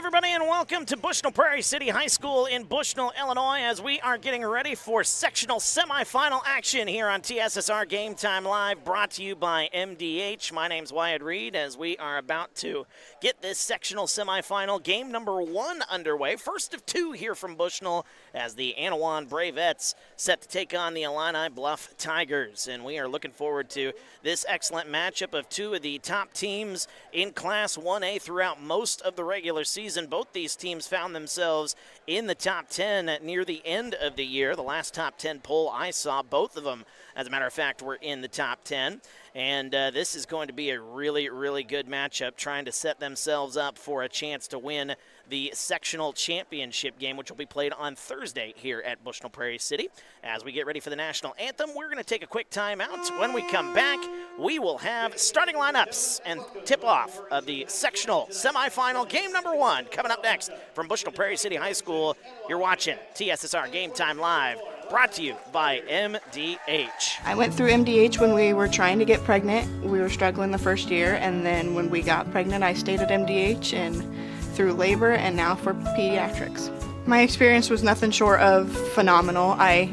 everybody, and welcome to Bushnell-Prairie City High School in Bushnell, Illinois, as we are getting ready for sectional semifinal action here on TSSR Game Time Live, brought to you by MDH. My name's Wyatt Reed, as we are about to get this sectional semifinal game number 1 underway. First of 2 here from Bushnell, as the Annawan Bravettes set to take on the Illini Bluff Tigers. And we are looking forward to this excellent matchup of 2 of the top teams in Class 1A throughout most of the regular season. Both these teams found themselves in the top 10 near the end of the year. The last top 10 poll I saw, both of them, as a matter of fact, were in the top 10. And this is going to be a really, really good matchup, trying to set themselves up for a chance to win the sectional championship game, which will be played on Thursday here at Bushnell-Prairie City. As we get ready for the national anthem, we're going to take a quick timeout. When we come back, we will have starting lineups and tip-off of the sectional semifinal game number 1 coming up next from Bushnell-Prairie City High School. You're watching TSSR Game Time Live, brought to you by MDH. I went through MDH when we were trying to get pregnant. We were struggling the first year, and then when we got pregnant, I stayed at MDH and through labor and now for pediatrics. My experience was nothing short of phenomenal. I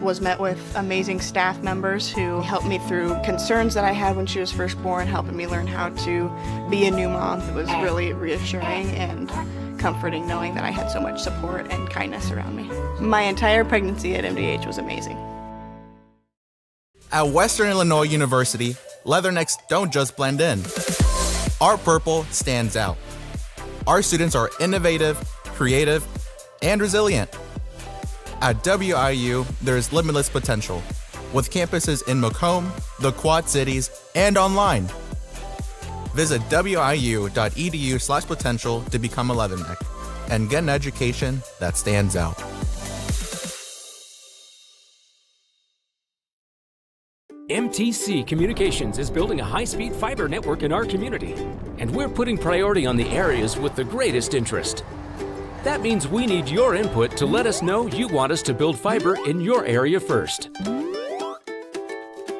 was met with amazing staff members who helped me through concerns that I had when she was first born, helping me learn how to be a new mom. It was really reassuring and comforting knowing that I had so much support and kindness around me. My entire pregnancy at MDH was amazing. At Western Illinois University, leathernecks don't just blend in. Our purple stands out. Our students are innovative, creative, and resilient. At WIU, there's limitless potential, with campuses in Macomb, the Quad Cities, and online. Visit wiu.edu/potential to become a leatherneck and get an education that stands out. MTC Communications is building a high-speed fiber network in our community, and we're putting priority on the areas with the greatest interest. That means we need your input to let us know you want us to build fiber in your area first.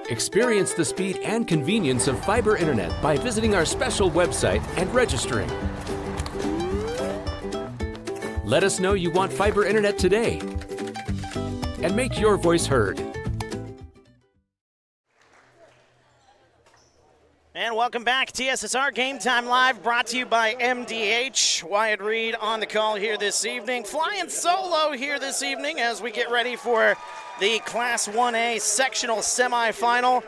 Experience the speed and convenience of fiber internet by visiting our special website and registering. Let us know you want fiber internet today, and make your voice heard. And welcome back, TSSR Game Time Live, brought to you by MDH. Wyatt Reed on the call here this evening. Flying solo here this evening as we get ready for the Class 1A sectional semifinal.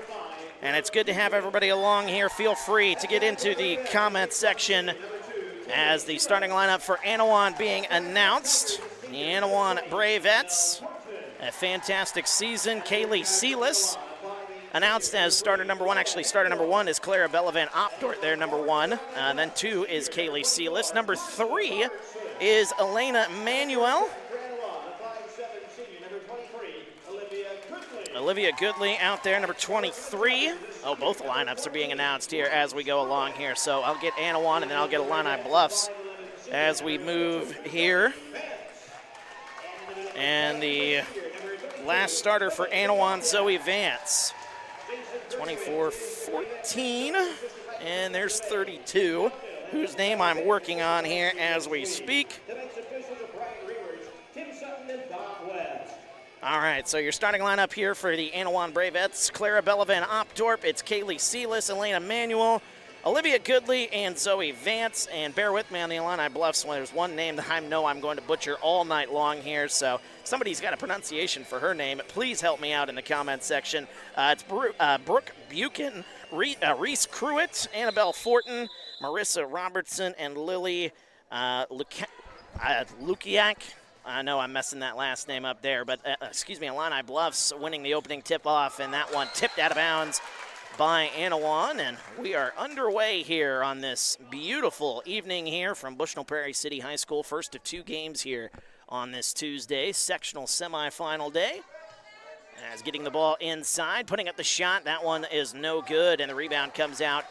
And it's good to have everybody along here. Feel free to get into the comment section as the starting lineup for Annawan being announced. The Annawan Bravettes, a fantastic season. Kaylee Sealis announced as starter number 1. Actually, starter number 1 is Clara Bella-Van Opdort there, number 1. Then 2 is Kaylee Sealis. Number 3 is Elena Manuel. Olivia Goodley out there, number 23. Oh, both lineups are being announced here as we go along here. So I'll get Annawan and then I'll get Illini Bluffs as we move here. And the last starter for Annawan, Zoe Vance. 24-14, and there's 32, whose name I'm working on here as we speak. All right, so your starting lineup here for the Annawan Bravettes: Clara Bella-Van Opdorp, it's Kaylee Sealis, Elena Manuel, Olivia Goodley, and Zoe Vance. And bear with me on the Illini Bluffs. Well, there's one name that I know I'm going to butcher all night long here, so somebody's got a pronunciation for her name. Please help me out in the comments section. It's Brooke Buchan, Reese Cruitt, Annabelle Fortin, Marissa Robertson, and Lily Lukiak. I know I'm messing that last name up there, but Illini Bluffs winning the opening tip-off, and that one tipped out of bounds by Annawan, and we are underway here on this beautiful evening here from Bushnell-Prairie City High School. First of 2 games here on this Tuesday, sectional semifinal day. As getting the ball inside, putting up the shot, that one is no good, and the rebound comes out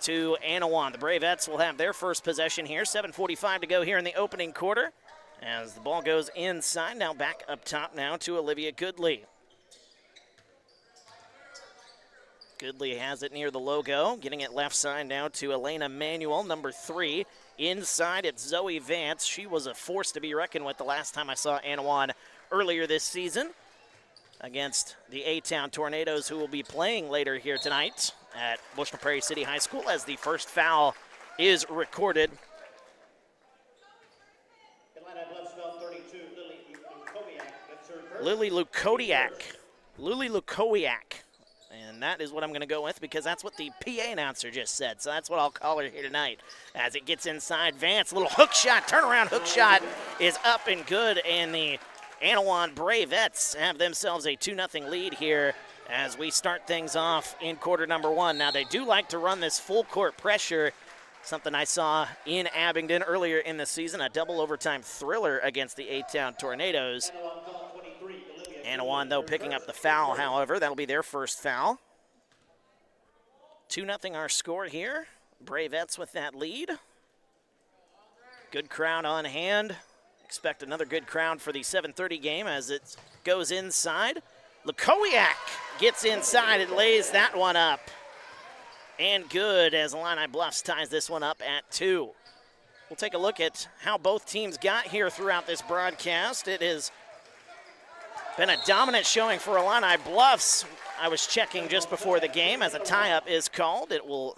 to Annawan. The Bravettes will have their first possession here, 7:45 to go here in the opening quarter. As the ball goes inside, now back up top now to Olivia Goodley. Goodley has it near the logo, getting it left side now to Elena Manuel, number 3 Inside, it's Zoe Vance. She was a force to be reckoned with the last time I saw Annawan earlier this season against the A-Town Tornadoes, who will be playing later here tonight at Bushnell-Prairie City High School as the first foul is recorded. Lily Lukowiak. And that is what I'm going to go with because that's what the PA announcer just said. So that's what I'll call her here tonight. As it gets inside, Vance, little hook shot, turnaround hook shot is up and good. And the Annawan Bravettes have themselves a 2-0 lead here as we start things off in quarter number 1. Now, they do like to run this full court pressure, something I saw in Abingdon earlier in the season, a double overtime thriller against the A-Town Tornadoes. Annawan, though, picking up the foul, however. That'll be their first foul. 2-0 our score here. Bravettes with that lead. Good crowd on hand. Expect another good crowd for the 7:30 game as it goes inside. Lukowiak gets inside and lays that one up. And good as Illini Bluffs ties this one up at 2. We'll take a look at how both teams got here throughout this broadcast. It has been a dominant showing for Illini Bluffs. I was checking just before the game as a tie-up is called. It will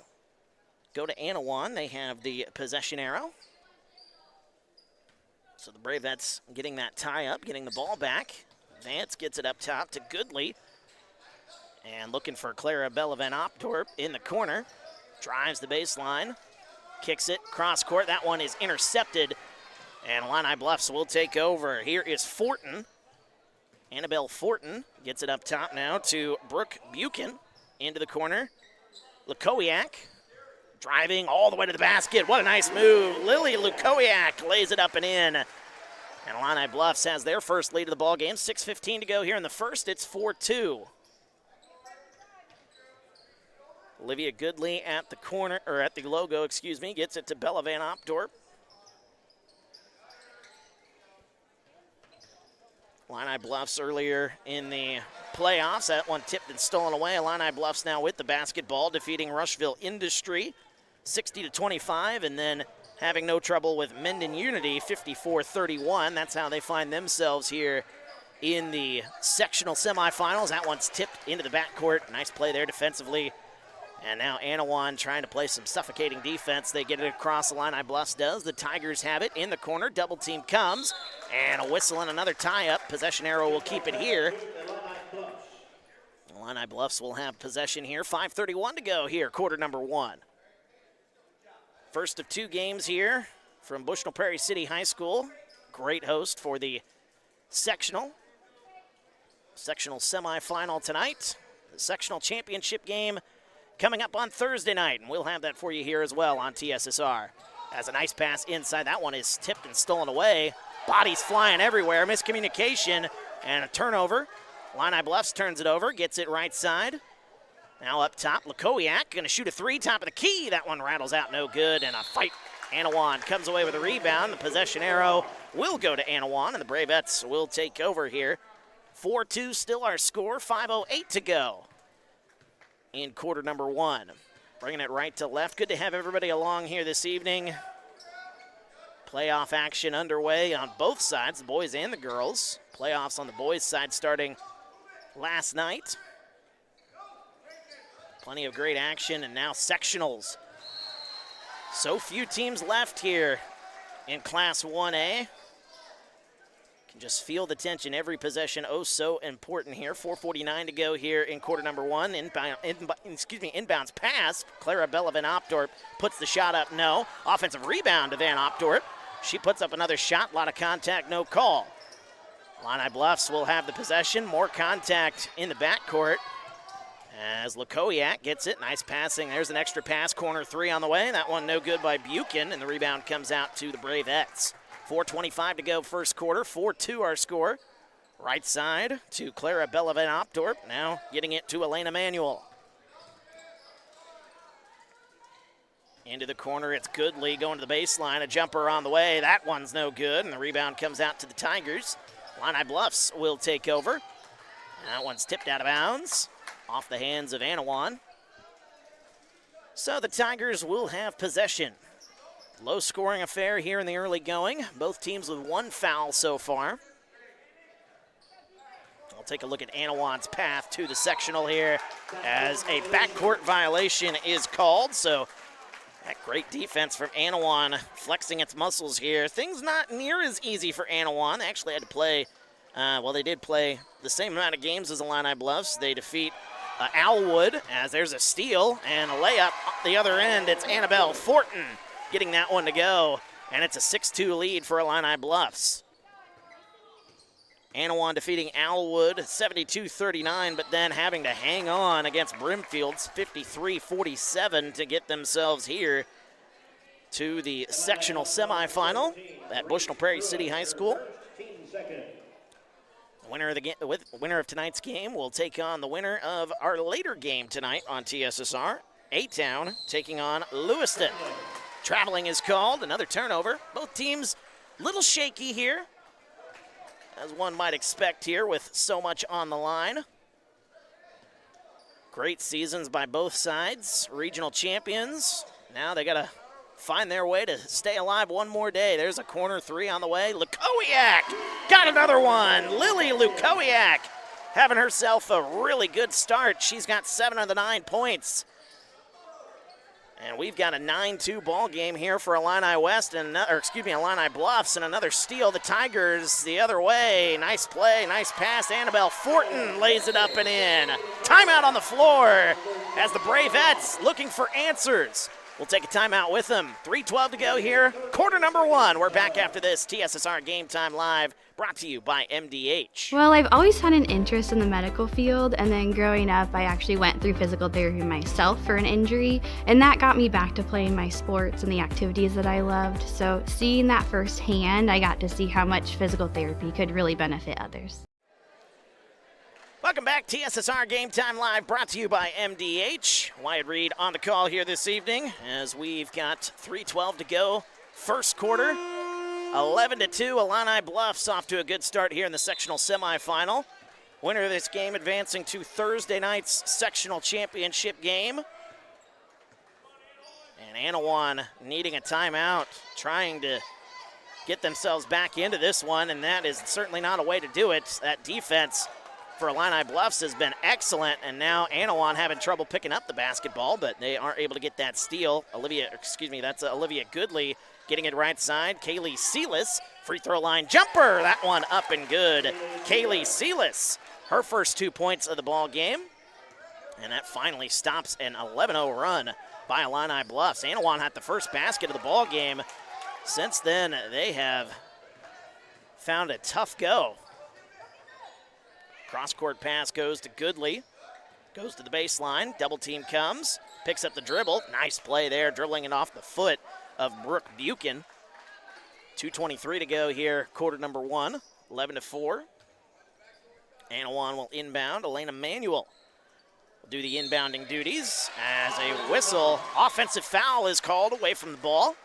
go to Annawan. They have the possession arrow. So the Bravettes getting that tie-up, getting the ball back. Vance gets it up top to Goodley. And looking for Clara Bella Van Opdorp in the corner. Drives the baseline. Kicks it, cross court. That one is intercepted. And Illini Bluffs will take over. Here is Fortin. Annabelle Fortin gets it up top now to Brooke Buchan into the corner. Lukowiak driving all the way to the basket. What a nice move. Lily Lukowiak lays it up and in. And Illini Bluffs has their first lead of the ball game. 6:15 to go here in the first. It's 4-2. Olivia Goodley at the corner, or at the logo, excuse me, gets it to Bella Van Opdorp. Illini Bluffs earlier in the playoffs. That one tipped and stolen away. Illini Bluffs now with the basketball, defeating Rushville Industry 60-25, and then having no trouble with Menden Unity 54-31. That's how they find themselves here in the sectional semifinals. That one's tipped into the backcourt. Nice play there defensively. And now Annawan trying to play some suffocating defense. They get it across. Illini Bluffs does. The Tigers have it in the corner. Double team comes. And a whistle and another tie-up. Possession arrow will keep it here. Illini Bluffs will have possession here. 5:31 to go here, quarter number 1. First of 2 games here from Bushnell-Prairie City High School. Great host for the sectional semifinal tonight. The sectional championship game coming up on Thursday night, and we'll have that for you here as well on TSSR. As a nice pass inside, that one is tipped and stolen away. Bodies flying everywhere, miscommunication, and a turnover. Illini Bluffs turns it over, gets it right side. Now up top, Lukowiak gonna shoot a 3, top of the key. That one rattles out, no good, and a fight. Annawan comes away with a rebound. The possession arrow will go to Annawan, and the Bravettes will take over here. 4-2 still our score, 5:08 to go in quarter number 1. Bringing it right to left. Good to have everybody along here this evening. Playoff action underway on both sides, the boys and the girls. Playoffs on the boys' side starting last night. Plenty of great action, and now sectionals. So few teams left here in Class 1A. Can just feel the tension. Every possession, oh so important here. 4:49 to go here in quarter number 1. Inbounds pass. Clara Bella Van Opdorp puts the shot up, no. Offensive rebound to Van Opdorp. She puts up another shot, a lot of contact, no call. Illini Bluffs will have the possession. More contact in the backcourt as Lukowiak gets it. Nice passing. There's an extra pass. Corner 3 on the way. That one no good by Buchan, and the rebound comes out to the Bravettes. 4:25 to go first quarter. 4-2 our score. Right side to Clara Bella Van Opdorp. Now getting it to Elena Manuel. Into the corner, it's Goodley going to the baseline. A jumper on the way. That one's no good, and the rebound comes out to the Tigers. Illini Bluffs will take over. And that one's tipped out of bounds off the hands of Annawan. So the Tigers will have possession. Low-scoring affair here in the early going. Both teams with one foul so far. We'll take a look at Annawan's path to the sectional here as a backcourt violation is called. So that great defense from Annawan, flexing its muscles here. Things not near as easy for Annawan. They actually had to play, they did play the same amount of games as the Illini Bluffs. They defeat Alwood as there's a steal and a layup the other end. It's Annabelle Fortin getting that one to go, and it's a 6-2 lead for Illini Bluffs. Annawan defeating Alwood 72-39, but then having to hang on against Brimfield's 53-47 to get themselves here to the sectional semifinal at Bushnell-Prairie City High School. The winner of tonight's game will take on the winner of our later game tonight on TSSR. A-Town taking on Lewiston. Traveling is called, another turnover. Both teams a little shaky here, as one might expect here with so much on the line. Great seasons by both sides, regional champions. Now they gotta find their way to stay alive one more day. There's a corner three on the way. Lukowiak got another one. Lily Lukowiak having herself a really good start. She's got 7 of the 9 points. And we've got a 9-2 ball game here for Illini West, Illini Bluffs, and another steal. The Tigers the other way. Nice play, nice pass. Annabelle Fortin lays it up and in. Timeout on the floor as the Bravettes looking for answers. We'll take a timeout with them. 3:12 to go here. Quarter number 1. We're back after this. TSSR Game Time Live, brought to you by MDH. Well, I've always had an interest in the medical field, and then growing up, I actually went through physical therapy myself for an injury, and that got me back to playing my sports and the activities that I loved. So seeing that firsthand, I got to see how much physical therapy could really benefit others. Welcome back, TSSR Game Time Live, brought to you by MDH. Wyatt Reed on the call here this evening as we've got 3:12 to go. First quarter, 11-2. Illini Bluffs off to a good start here in the sectional semifinal. Winner of this game advancing to Thursday night's sectional championship game. And Annawan needing a timeout, trying to get themselves back into this one, and that is certainly not a way to do it. That defense for Illini Bluffs has been excellent, and now Annawan having trouble picking up the basketball, but they aren't able to get that steal. That's Olivia Goodley getting it right side. Kaylee Sealis, free throw line jumper. That one up and good. Kaylee Sealis, her first 2 points of the ball game, and that finally stops an 11-0 run by Illini Bluffs. Annawan had the first basket of the ball game. Since then, they have found a tough go. Cross-court pass goes to Goodley. Goes to the baseline. Double team comes. Picks up the dribble. Nice play there, dribbling it off the foot of Brooke Buchan. 2:23 to go here, quarter number 1. 11-4. Annawan will inbound. Elena Manuel will do the inbounding duties as a whistle. Offensive foul is called away from the ball.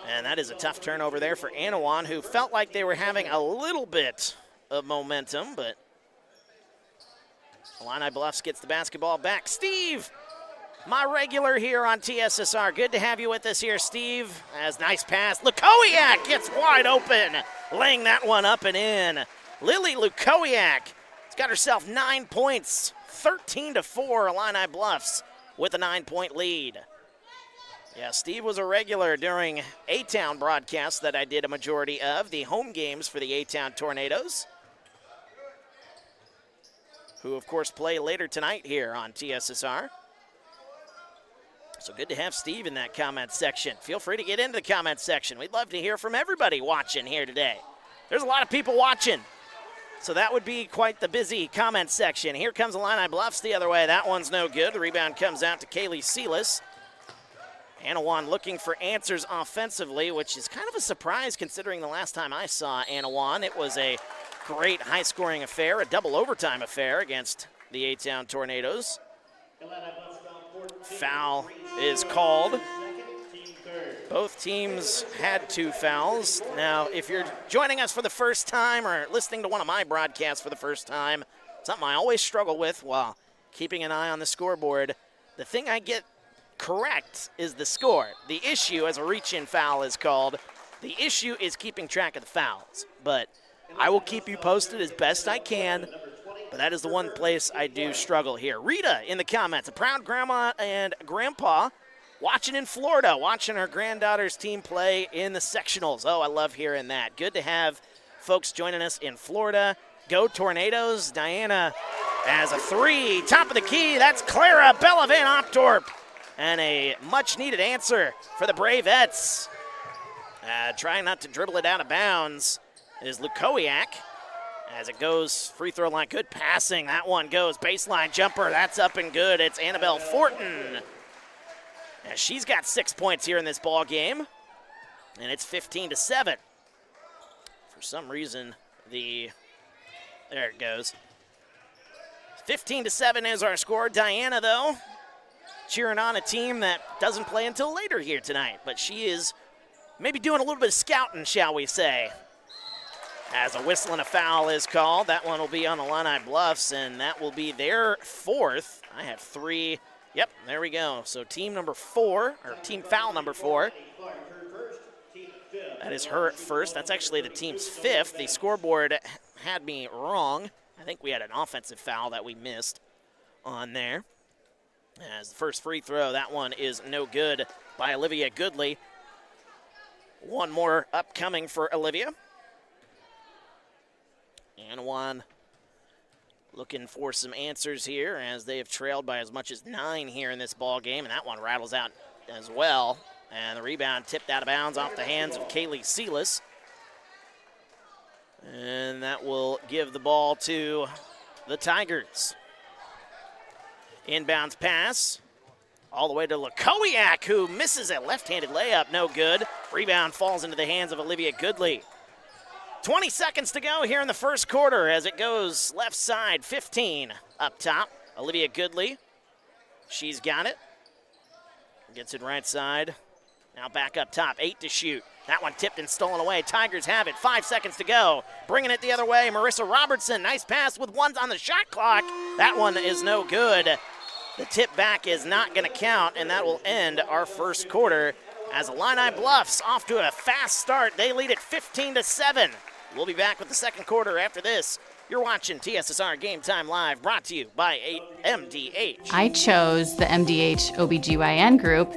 And that is a tough turnover there for Annawan, who felt like they were having a little bit of momentum, but Illini Bluffs gets the basketball back. Steve, my regular here on TSSR. Good to have you with us here, Steve. As nice pass. Lukowiak gets wide open, laying that one up and in. Lily Lukowiak has got herself 9 points, 13-4. Illini Bluffs with a 9-point lead. Yeah, Steve was a regular during A-Town broadcasts that I did a majority of, the home games for the A-Town Tornadoes, who, of course, play later tonight here on TSSR. So good to have Steve in that comment section. Feel free to get into the comment section. We'd love to hear from everybody watching here today. There's a lot of people watching, so that would be quite the busy comment section. Here comes Illini Bluffs the other way. That one's no good. The rebound comes out to Kaylee Sealis. Annawan looking for answers offensively, which is kind of a surprise considering the last time I saw Annawan. It was a great high-scoring affair, a double overtime affair against the A-Town Tornadoes. Foul is called. Both teams had 2 fouls. Now, if you're joining us for the first time or listening to one of my broadcasts for the first time, something I always struggle with while keeping an eye on the scoreboard, the thing I get correct is the score. The issue, as a reach-in foul is called, the issue is keeping track of the fouls. But I will keep you posted as best I can, but that is the one place I do struggle here. Rita in the comments, a proud grandma and grandpa watching in Florida, watching her granddaughter's team play in the sectionals. Oh, I love hearing that. Good to have folks joining us in Florida. Go Tornadoes. Diana has a three. Top of the key, that's Clara Bella Van Opdorp. And a much-needed answer for the Bravettes. Trying not to dribble it out of bounds is Lukowiak. As it goes, free throw line, good passing. That one goes, baseline jumper, that's up and good. It's Annabelle Fortin. She's got 6 points here in this ball game, and it's 15-7. For some reason, there it goes. 15-7 is our score. Diana, though, cheering on a team that doesn't play until later here tonight, but she is maybe doing a little bit of scouting, shall we say. As a whistle and a foul is called, that one will be on the Illini Bluffs, and that will be their fourth. I have three. Yep, there we go. So team number 4, or team foul number 4. That is her first. That's actually the team's 5th. The scoreboard had me wrong. I think we had an offensive foul that we missed on there. As the first free throw, that one is no good by Olivia Goodley. One more upcoming for Olivia. Annawan looking for some answers here as they have trailed by as much as 9 here in this ball game, and that one rattles out as well. And the rebound tipped out of bounds off the hands of Kaylee Sealis. And that will give the ball to the Tigers. Inbounds pass all the way to Lukowiak, who misses a left-handed layup, no good. Rebound falls into the hands of Olivia Goodley. 20 seconds to go here in the first quarter as it goes left side, 15 up top. Olivia Goodley, she's got it. Gets it right side. Now back up top, 8 to shoot. That one tipped and stolen away. Tigers have it, 5 seconds to go. Bringing it the other way, Marissa Robertson. Nice pass with 1 on the shot clock. That one is no good. The tip back is not going to count, and that will end our first quarter as Illini Bluffs off to a fast start. They lead it 15-7. We'll be back with the second quarter after this. You're watching TSSR Game Time Live, brought to you by MDH. I chose the MDH OBGYN group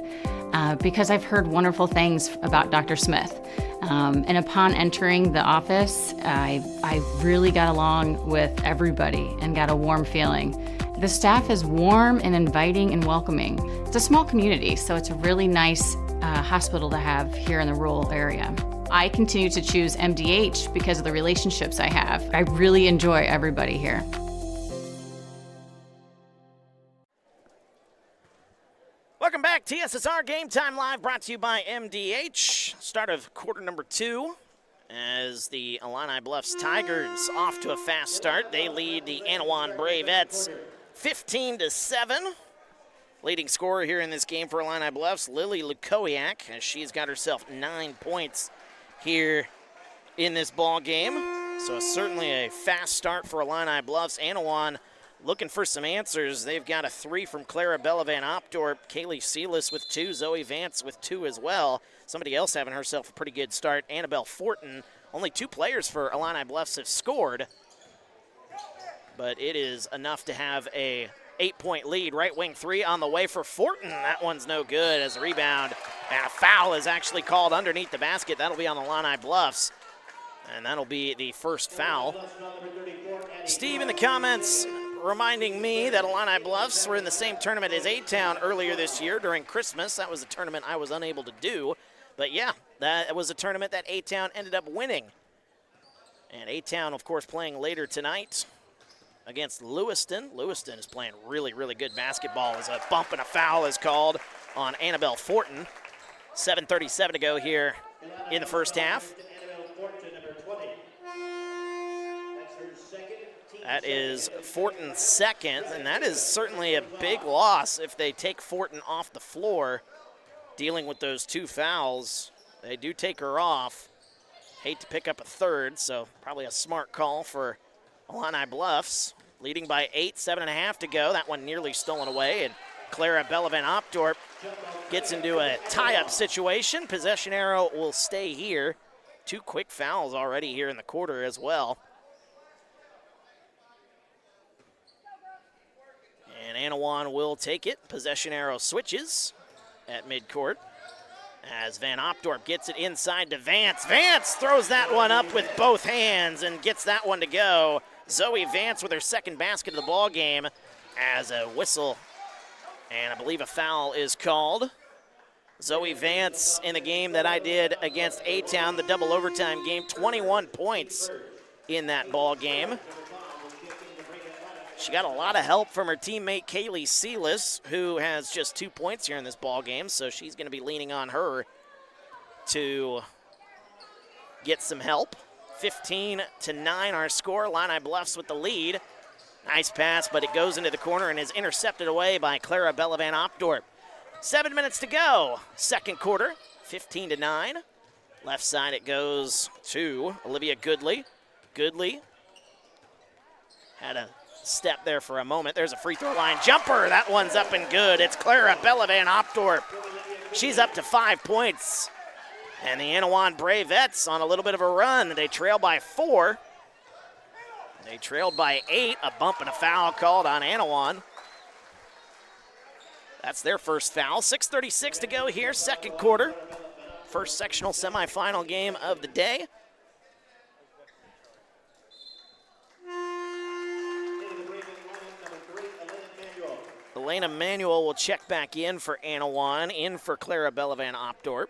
because I've heard wonderful things about Dr. Smith. And upon entering the office, I really got along with everybody and got a warm feeling. The staff is warm and inviting and welcoming. It's a small community, so it's a really nice hospital to have here in the rural area. I continue to choose MDH because of the relationships I have. I really enjoy everybody here. Welcome back. TSSR Game Time Live, brought to you by MDH. Start of quarter number 2 as the Illini Bluffs Tigers off to a fast start. They lead the Annawan Bravettes 15-7. Leading scorer here in this game for Illini Bluffs, Lily Lukowiak, as she's got herself 9 points here in this ball game. So certainly a fast start for Illini Bluffs. Annawan looking for some answers. They've got a 3 from Clara Bella Van Opdorp, Kaylee Sealis with 2, Zoe Vance with 2 as well. Somebody else having herself a pretty good start, Annabelle Fortin. Only 2 players for Illini Bluffs have scored, but it is enough to have a 8-point lead. Right wing 3 on the way for Fortin. That one's no good as a rebound. And a foul is actually called underneath the basket. That'll be on the Illini Bluffs. And that'll be the first foul. Steve in the comments reminding me that Illini Bluffs were in the same tournament as A-Town earlier this year during Christmas. That was a tournament I was unable to do. But yeah, that was a tournament that A-Town ended up winning. And A-Town, of course, playing later tonight against Lewiston. Lewiston is playing really, really good basketball as a bump and a foul is called on Annabelle Fortin. 7:37 to go here in the first half. That is Fortin's second, and that is certainly a big loss if they take Fortin off the floor. Dealing with those 2 fouls, they do take her off. Hate to pick up a third, so probably a smart call for Illini Bluffs. Leading by 8, 7.5 to go. That one nearly stolen away, and Clara Bella Van Opdorp gets into a tie-up situation. Possession arrow will stay here. 2 quick fouls already here in the quarter as well. And Annawan will take it. Possession arrow switches at midcourt as Van Opdorp gets it inside to Vance. Vance throws that one up with both hands and gets that one to go. Zoe Vance with her second basket of the ball game as a whistle and I believe a foul is called. Zoe Vance in the game that I did against A-Town, the double overtime game, 21 points in that ball game. She got a lot of help from her teammate Kaylee Sealis, who has just 2 points here in this ball game, so she's going to be leaning on her to get some help. 15-9 our score. Illini Bluffs with the lead. Nice pass, but it goes into the corner and is intercepted away by Clara Bella-Van Opdorp. 7 minutes to go. Second quarter, 15-9. Left side it goes to Olivia Goodley. Goodley had a step there for a moment. There's a free throw line jumper. That one's up and good. It's Clara Bella-Van Opdorp. She's up to 5 points. And the Annawan Bravettes on a little bit of a run. They trail by 4. They trailed by 8. A bump and a foul called on Annawan. That's their first foul. 6:36 to go here, second quarter. First sectional semifinal game of the day. Elena Manuel will check back in for Annawan, in for Clara Bella-Van Opdorp.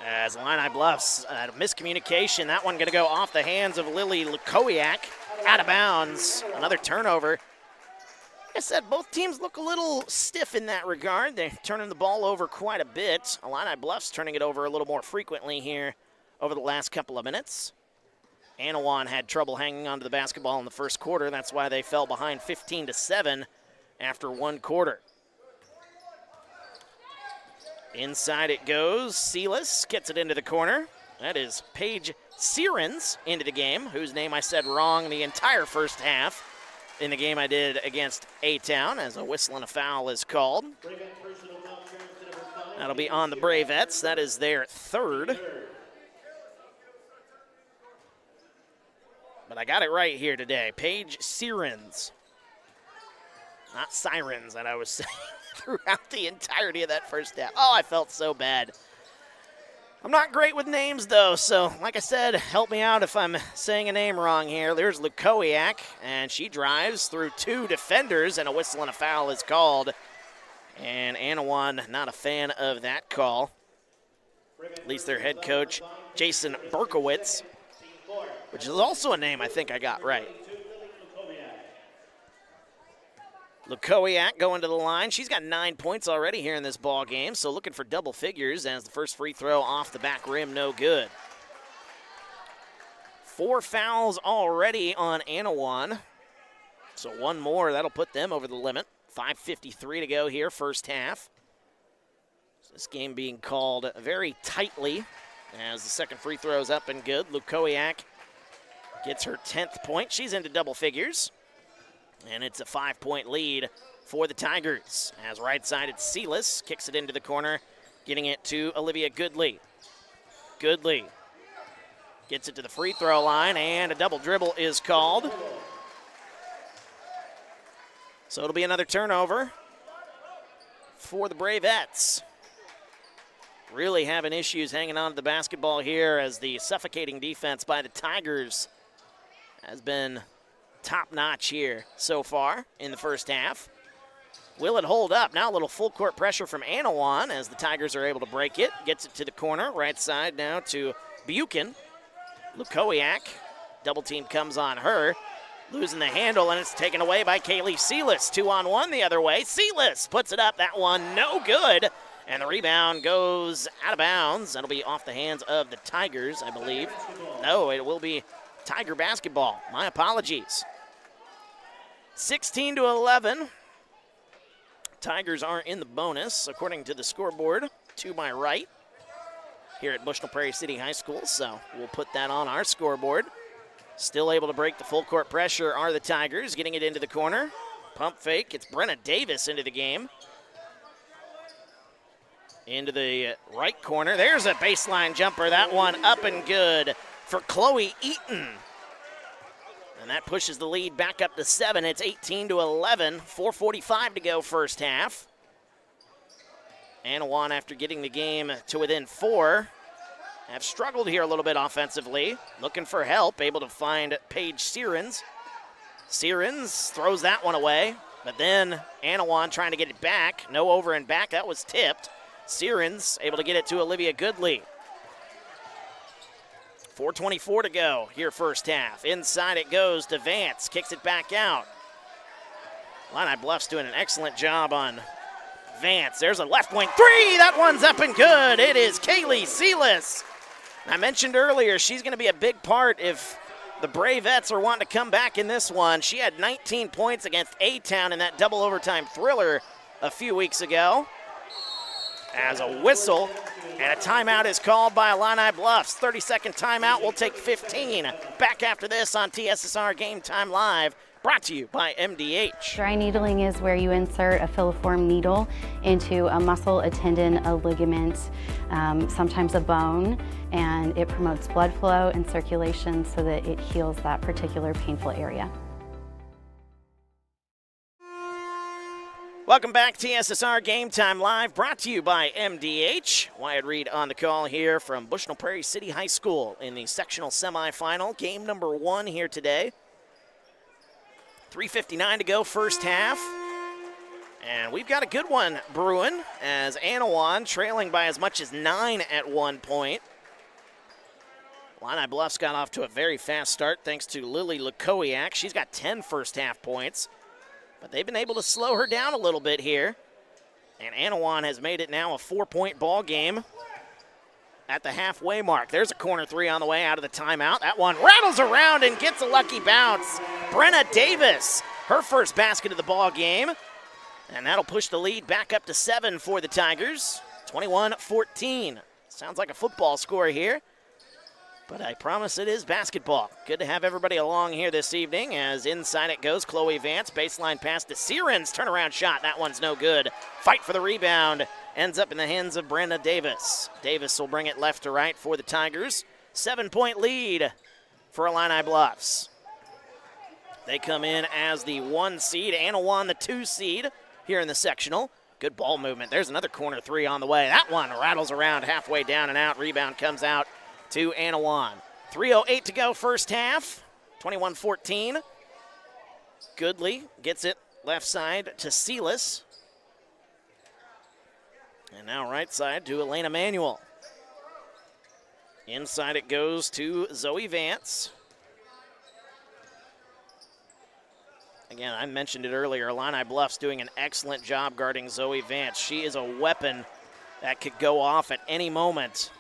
As Illini Bluffs, miscommunication. That one going to go off the hands of Lily Lukowiak. Out of bounds. Another turnover. Like I said, both teams look a little stiff in that regard. They're turning the ball over quite a bit. Illini Bluffs turning it over a little more frequently here over the last couple of minutes. Annawan had trouble hanging onto the basketball in the first quarter. That's why they fell behind 15-7 after one quarter. Inside it goes. Sealis gets it into the corner. That is Paige Searins into the game, whose name I said wrong the entire first half in the game I did against A-Town, as a whistle and a foul is called. That'll be on the Bravettes. That is their third. But I got it right here today. Paige Searins. Not Sirens that I was saying throughout the entirety of that first half. Oh, I felt so bad. I'm not great with names, though, so like I said, help me out if I'm saying a name wrong here. There's Lukowiak, and she drives through 2 defenders, and a whistle and a foul is called. And Annawan not a fan of that call. At least their head coach, Jason Berkowitz, which is also a name I think I got right. Lukowiak going to the line. She's got 9 points already here in this ball game, so looking for double figures as the first free throw off the back rim, no good. 4 fouls already on Annawan, so one more. That'll put them over the limit. 5:53 to go here, first half. So this game being called very tightly as the second free throw is up and good. Lukowiak gets her 10th point. She's into double figures. And it's a 5-point lead for the Tigers. As right side, it's Sealis. Kicks it into the corner, getting it to Olivia Goodley. Goodley gets it to the free throw line, and a double dribble is called. So it'll be another turnover for the Bravettes. Really having issues hanging on to the basketball here as the suffocating defense by the Tigers has been top-notch here so far in the first half. Will it hold up? Now a little full court pressure from Annawan as the Tigers are able to break it. Gets it to the corner, right side now to Buchan. Lukowiak, double team comes on her. Losing the handle, and it's taken away by Kaylee Sealis. 2-on-1 the other way. Sealis puts it up, that one no good. And the rebound goes out of bounds. That'll be off the hands of the Tigers, I believe. No, it will be Tiger basketball. My apologies. 16-11. Tigers aren't in the bonus, according to the scoreboard to my right here at Bushnell-Prairie City High School, so we'll put that on our scoreboard. Still able to break the full court pressure are the Tigers, getting it into the corner. Pump fake. It's Brenna Davis into the game. Into the right corner. There's a baseline jumper. That one up and good for Chloe Eaton. And that pushes the lead back up to 7. It's 18-11. 4:45 to go first half. Annawan, after getting the game to within 4, have struggled here a little bit offensively. Looking for help, able to find Paige Searins. Searins throws that one away, but then Annawan trying to get it back. No over and back, that was tipped. Searins able to get it to Olivia Goodley. 4:24 to go here first half. Inside it goes to Vance, kicks it back out. Illini Bluffs doing an excellent job on Vance. There's a left wing 3, that one's up and good. It is Kaylee Sealis. I mentioned earlier she's going to be a big part if the Bravettes are wanting to come back in this one. She had 19 points against A-Town in that double overtime thriller a few weeks ago. As a whistle and a timeout is called by Illini Bluffs. 30-second timeout. We'll take 15. Back after this on TSSR Game Time Live, brought to you by MDH. Dry needling is where you insert a filiform needle into a muscle, a tendon, a ligament, sometimes a bone, and it promotes blood flow and circulation so that it heals that particular painful area. Welcome back, TSSR Game Time Live, brought to you by MDH. Wyatt Reed on the call here from Bushnell-Prairie City High School in the sectional semifinal. Game number 1 here today. 3:59 to go first half. And we've got a good one brewing as Annawan trailing by as much as 9 at one point. Illini Bluffs got off to a very fast start thanks to Lily Lukowiak. She's got 10 first half points. But they've been able to slow her down a little bit here. And Annawan has made it now a 4-point ball game at the halfway mark. There's a corner 3 on the way out of the timeout. That one rattles around and gets a lucky bounce. Brenna Davis, her first basket of the ball game. And that'll push the lead back up to 7 for the Tigers. 21-14. Sounds like a football score here. But I promise it is basketball. Good to have everybody along here this evening as inside it goes. Chloe Vance, baseline pass to Searins, turnaround shot. That one's no good. Fight for the rebound. Ends up in the hands of Brenda Davis. Davis will bring it left to right for the Tigers. 7-point lead for Illini Bluffs. They come in as the 1 seed. Annawan the 2 seed here in the sectional. Good ball movement. There's another corner 3 on the way. That one rattles around halfway down and out. Rebound comes out to Annawan. 3:08 to go first half. 21-14. Goodley gets it left side to Sealis. And now right side to Elena Manuel. Inside it goes to Zoe Vance. Again, I mentioned it earlier. Illini Bluffs doing an excellent job guarding Zoe Vance. She is a weapon that could go off at any moment.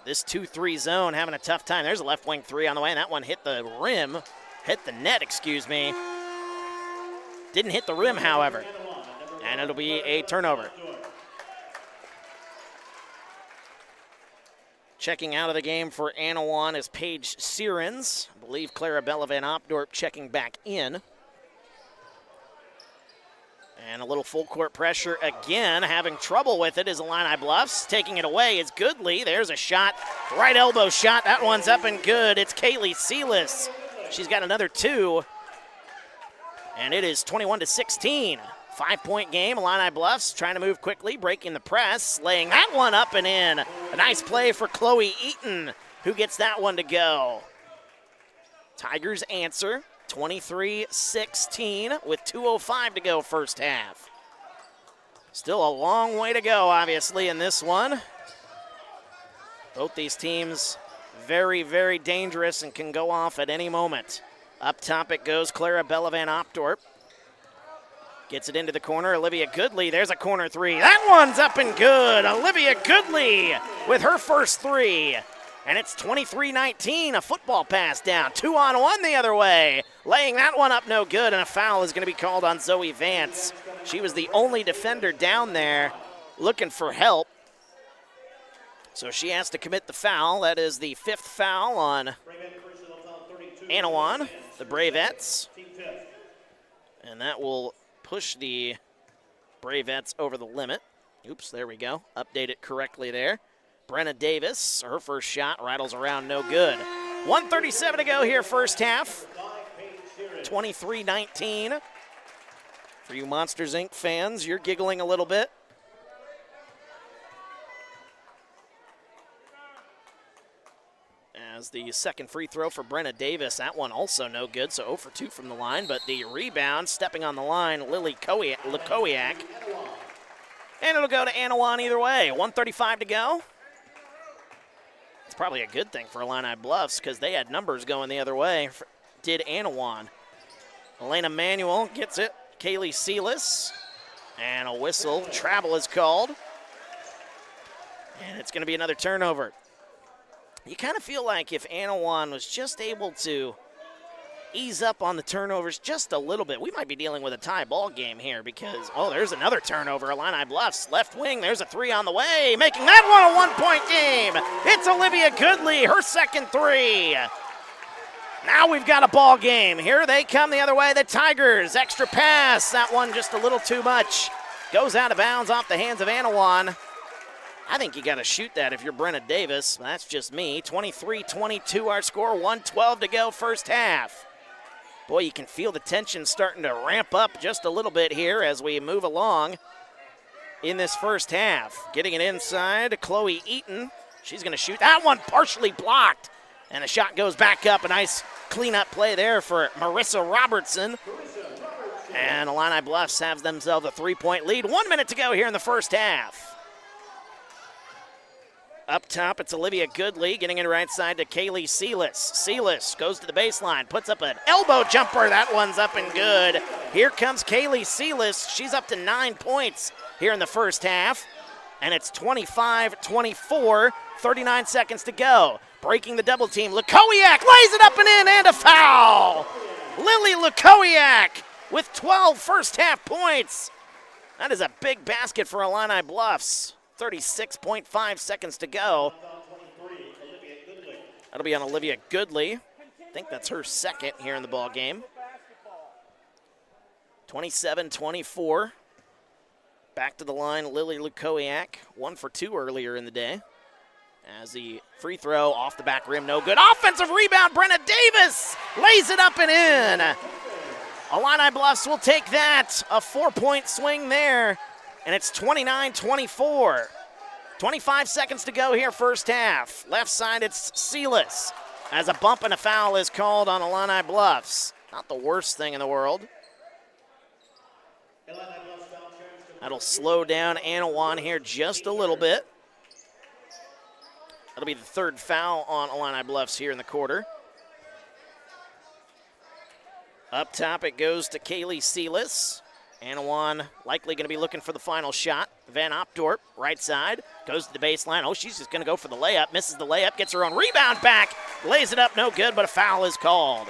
This 2-3 zone having a tough time. There's a left wing 3 on the way, and that one hit the rim. Hit the net, excuse me. Didn't hit the rim, however. And it'll be a turnover. Checking out of the game for Annawan is Paige Searins. I believe Clarabella Van Opdorp checking back in. And a little full court pressure again. Having trouble with it is Illini Bluffs. Taking it away is Goodley. There's a shot. Right elbow shot. That one's up and good. It's Kaylee Sealis. She's got another 2. And it is 21-16. 5-point game. Illini Bluffs trying to move quickly. Breaking the press. Laying that one up and in. A nice play for Chloe Eaton, who gets that one to go. Tigers answer. 23-16 with 2:05 to go first half. Still a long way to go, obviously, in this one. Both these teams very, very dangerous and can go off at any moment. Up top it goes Clarabella Van Opdorp. Gets it into the corner, Olivia Goodley. There's a corner 3. That one's up and good. Olivia Goodley with her first 3. And it's 23-19, a football pass down. 2-on-1 the other way. Laying that one up no good, and a foul is going to be called on Zoe Vance. She was the only defender down there looking for help. So she has to commit the foul. That is the 5th foul on Annawan, the Bravettes. And that will push the Bravettes over the limit. Oops, there we go. Update it correctly there. Brenna Davis, her first shot, rattles around, no good. 1:37 to go here, first half. 23-19. For you Monsters, Inc. fans, you're giggling a little bit. As the second free throw for Brenna Davis, that one also no good, so 0 for 2 from the line, but the rebound, stepping on the line, Lily Lukowiak. And it'll go to Annawan either way. 1:35 to go. It's probably a good thing for Illini Bluffs because they had numbers going the other way. Did Annawan. Elena Manuel gets it. Kaylee Sealis. And a whistle. Travel is called. And it's going to be another turnover. You kind of feel like if Annawan was just able to ease up on the turnovers just a little bit, we might be dealing with a tie ball game here because, oh, there's another turnover. Illini Bluffs, left wing, there's a three on the way, making that one a one-point game. It's Olivia Goodley, her second three. Now we've got a ball game. Here they come the other way, the Tigers. Extra pass, that one just a little too much. Goes out of bounds off the hands of Annawan. I think you got to shoot that if you're Brenna Davis. That's just me. 23-22 our score, 1:12 to go first half. Boy, you can feel the tension starting to ramp up just a little bit here as we move along in this first half. Getting it inside, Chloe Eaton. She's going to shoot. That one partially blocked. And the shot goes back up. A nice cleanup play there for Marissa Robertson. And Illini Bluffs have themselves a 3-point lead. 1 minute to go here in the first half. Up top, it's Olivia Goodley getting it right side to Kaylee Sealis. Sealis goes to the baseline, puts up an elbow jumper. That one's up and good. Here comes Kaylee Sealis. She's up to 9 points here in the first half. And it's 25-24, 39 seconds to go. Breaking the double team. Lukowiak lays it up and in, and a foul. Lily Lukowiak with 12 first half points. That is a big basket for Illini Bluffs. 36.5 seconds to go. That'll be on Olivia Goodley. I think that's her second here in the ball game. 27-24. Back to the line, Lily Lukowiak. 1 for 2 earlier in the day. As the free throw off the back rim, no good. Offensive rebound, Brenna Davis lays it up and in. Illini Bluffs will take that. A 4-point swing there. And it's 29-24. 25 seconds to go here, first half. Left side, it's Sealis. As a bump and a foul is called on Illini Bluffs. Not the worst thing in the world. That'll slow down Annawan here just a little bit. That'll be the third foul on Illini Bluffs here in the quarter. Up top, it goes to Kaylee Sealis. Annawan likely going to be looking for the final shot. Van Opdorp, right side, goes to the baseline. Oh, she's just going to go for the layup. Misses the layup, gets her own rebound back. Lays it up, no good, but a foul is called.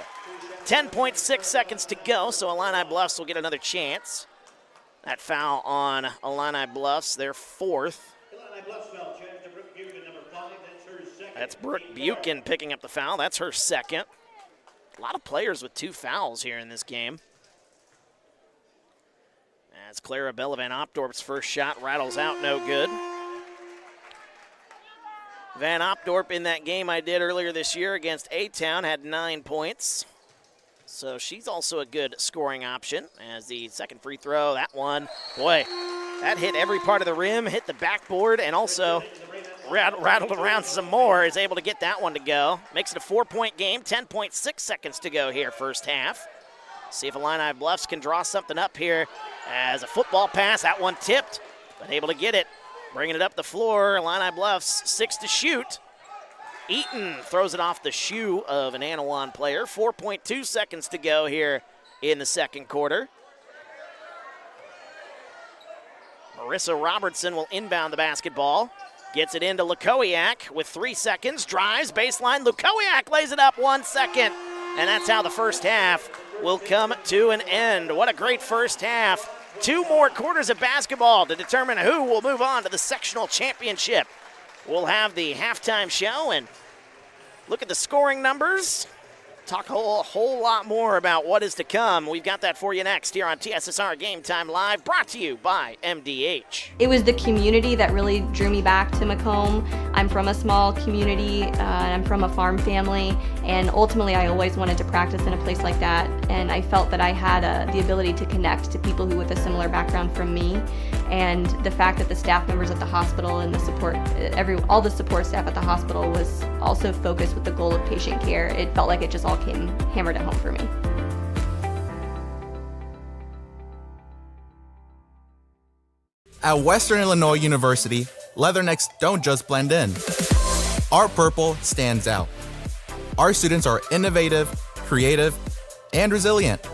10.6 seconds to go, so Illini Bluffs will get another chance. That foul on Illini Bluffs, their fourth. That's Brooke Buchan picking up the foul. That's her second. A lot of players with 2 fouls here in this game. As Clara Bella Van Opdorp's first shot rattles out, no good. Van Opdorp in that game I did earlier this year against A-Town had 9 points. So she's also a good scoring option. As the second free throw, that one, boy, that hit every part of the rim, hit the backboard, and also rattled around some more, is able to get that one to go. Makes it a 4-point game, 10.6 seconds to go here, first half. See if Illini Bluffs can draw something up here. As a football pass, that one tipped, but able to get it. Bringing it up the floor, Illini Bluffs, 6 to shoot. Eaton throws it off the shoe of an Annawan player. 4.2 seconds to go here in the second quarter. Marissa Robertson will inbound the basketball. Gets it into Lukowiak with 3 seconds. Drives, baseline. Lukowiak lays it up 1 second. And that's how the first half will come to an end. What a great first half. 2 more quarters of basketball to determine who will move on to the sectional championship. We'll have the halftime show and look at the scoring numbers. talk a whole lot more about what is to come. We've got that for you next here on TSSR Game Time Live, brought to you by MDH. It was the community that really drew me back to Macomb. I'm from a small community, and I'm from a farm family, and ultimately I always wanted to practice in a place like that, and I felt that I had the ability to connect to people who with a similar background from me, and the fact that the staff members at the hospital and the support, all the support staff at the hospital was also focused with the goal of patient care. It felt like it just all came hammered at home for me. At Western Illinois University, Leathernecks don't just blend in. Our purple stands out. Our students are innovative, creative, and resilient.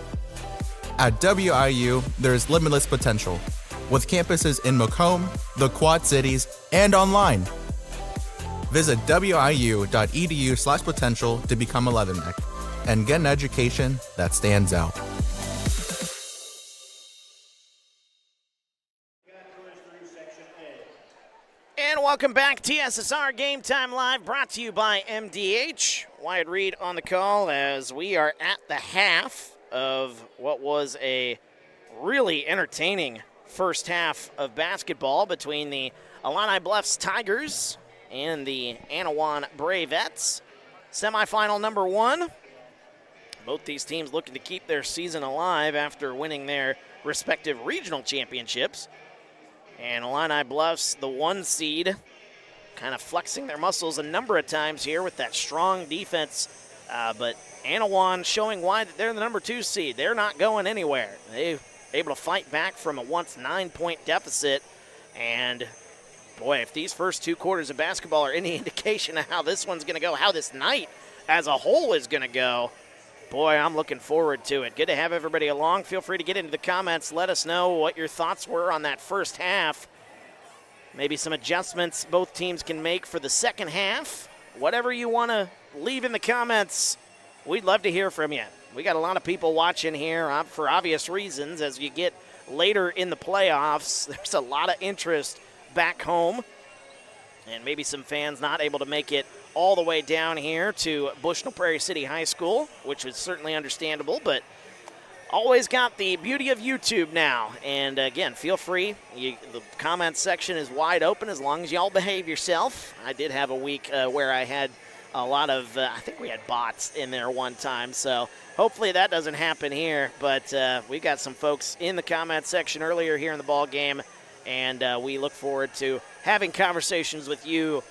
At WIU, there's limitless potential, with campuses in Macomb, the Quad Cities, and online. Visit wiu.edu/potential to become a Leatherneck and get an education that stands out. And welcome back, TSSR Game Time Live, brought to you by MDH. Wyatt Reed on the call as we are at the half of what was a really entertaining first half of basketball between the Illini Bluffs Tigers and the Annawan Bravettes. Semifinal number 1. Both these teams looking to keep their season alive after winning their respective regional championships. And Illini Bluffs, the 1 seed, kind of flexing their muscles a number of times here with that strong defense. But Annawan showing why that they're the number 2 seed. They're not going anywhere. They're able to fight back from a once 9-point deficit. And boy, if these first 2 quarters of basketball are any indication of how this one's going to go, how this night as a whole is going to go, boy, I'm looking forward to it. Good to have everybody along. Feel free to get into the comments. Let us know what your thoughts were on that first half. Maybe some adjustments both teams can make for the second half. Whatever you want to leave in the comments, we'd love to hear from you. We got a lot of people watching here for obvious reasons. As you get later in the playoffs, there's a lot of interest back home. And maybe some fans not able to make it all the way down here to Bushnell-Prairie City High School, which is certainly understandable, but always got the beauty of YouTube now. And again, feel free. The comments section is wide open as long as y'all behave yourself. I did have a week where I had a lot of, I think we had bots in there one time, so hopefully that doesn't happen here. But we got some folks in the comments section earlier here in the ball game, and we look forward to having conversations with you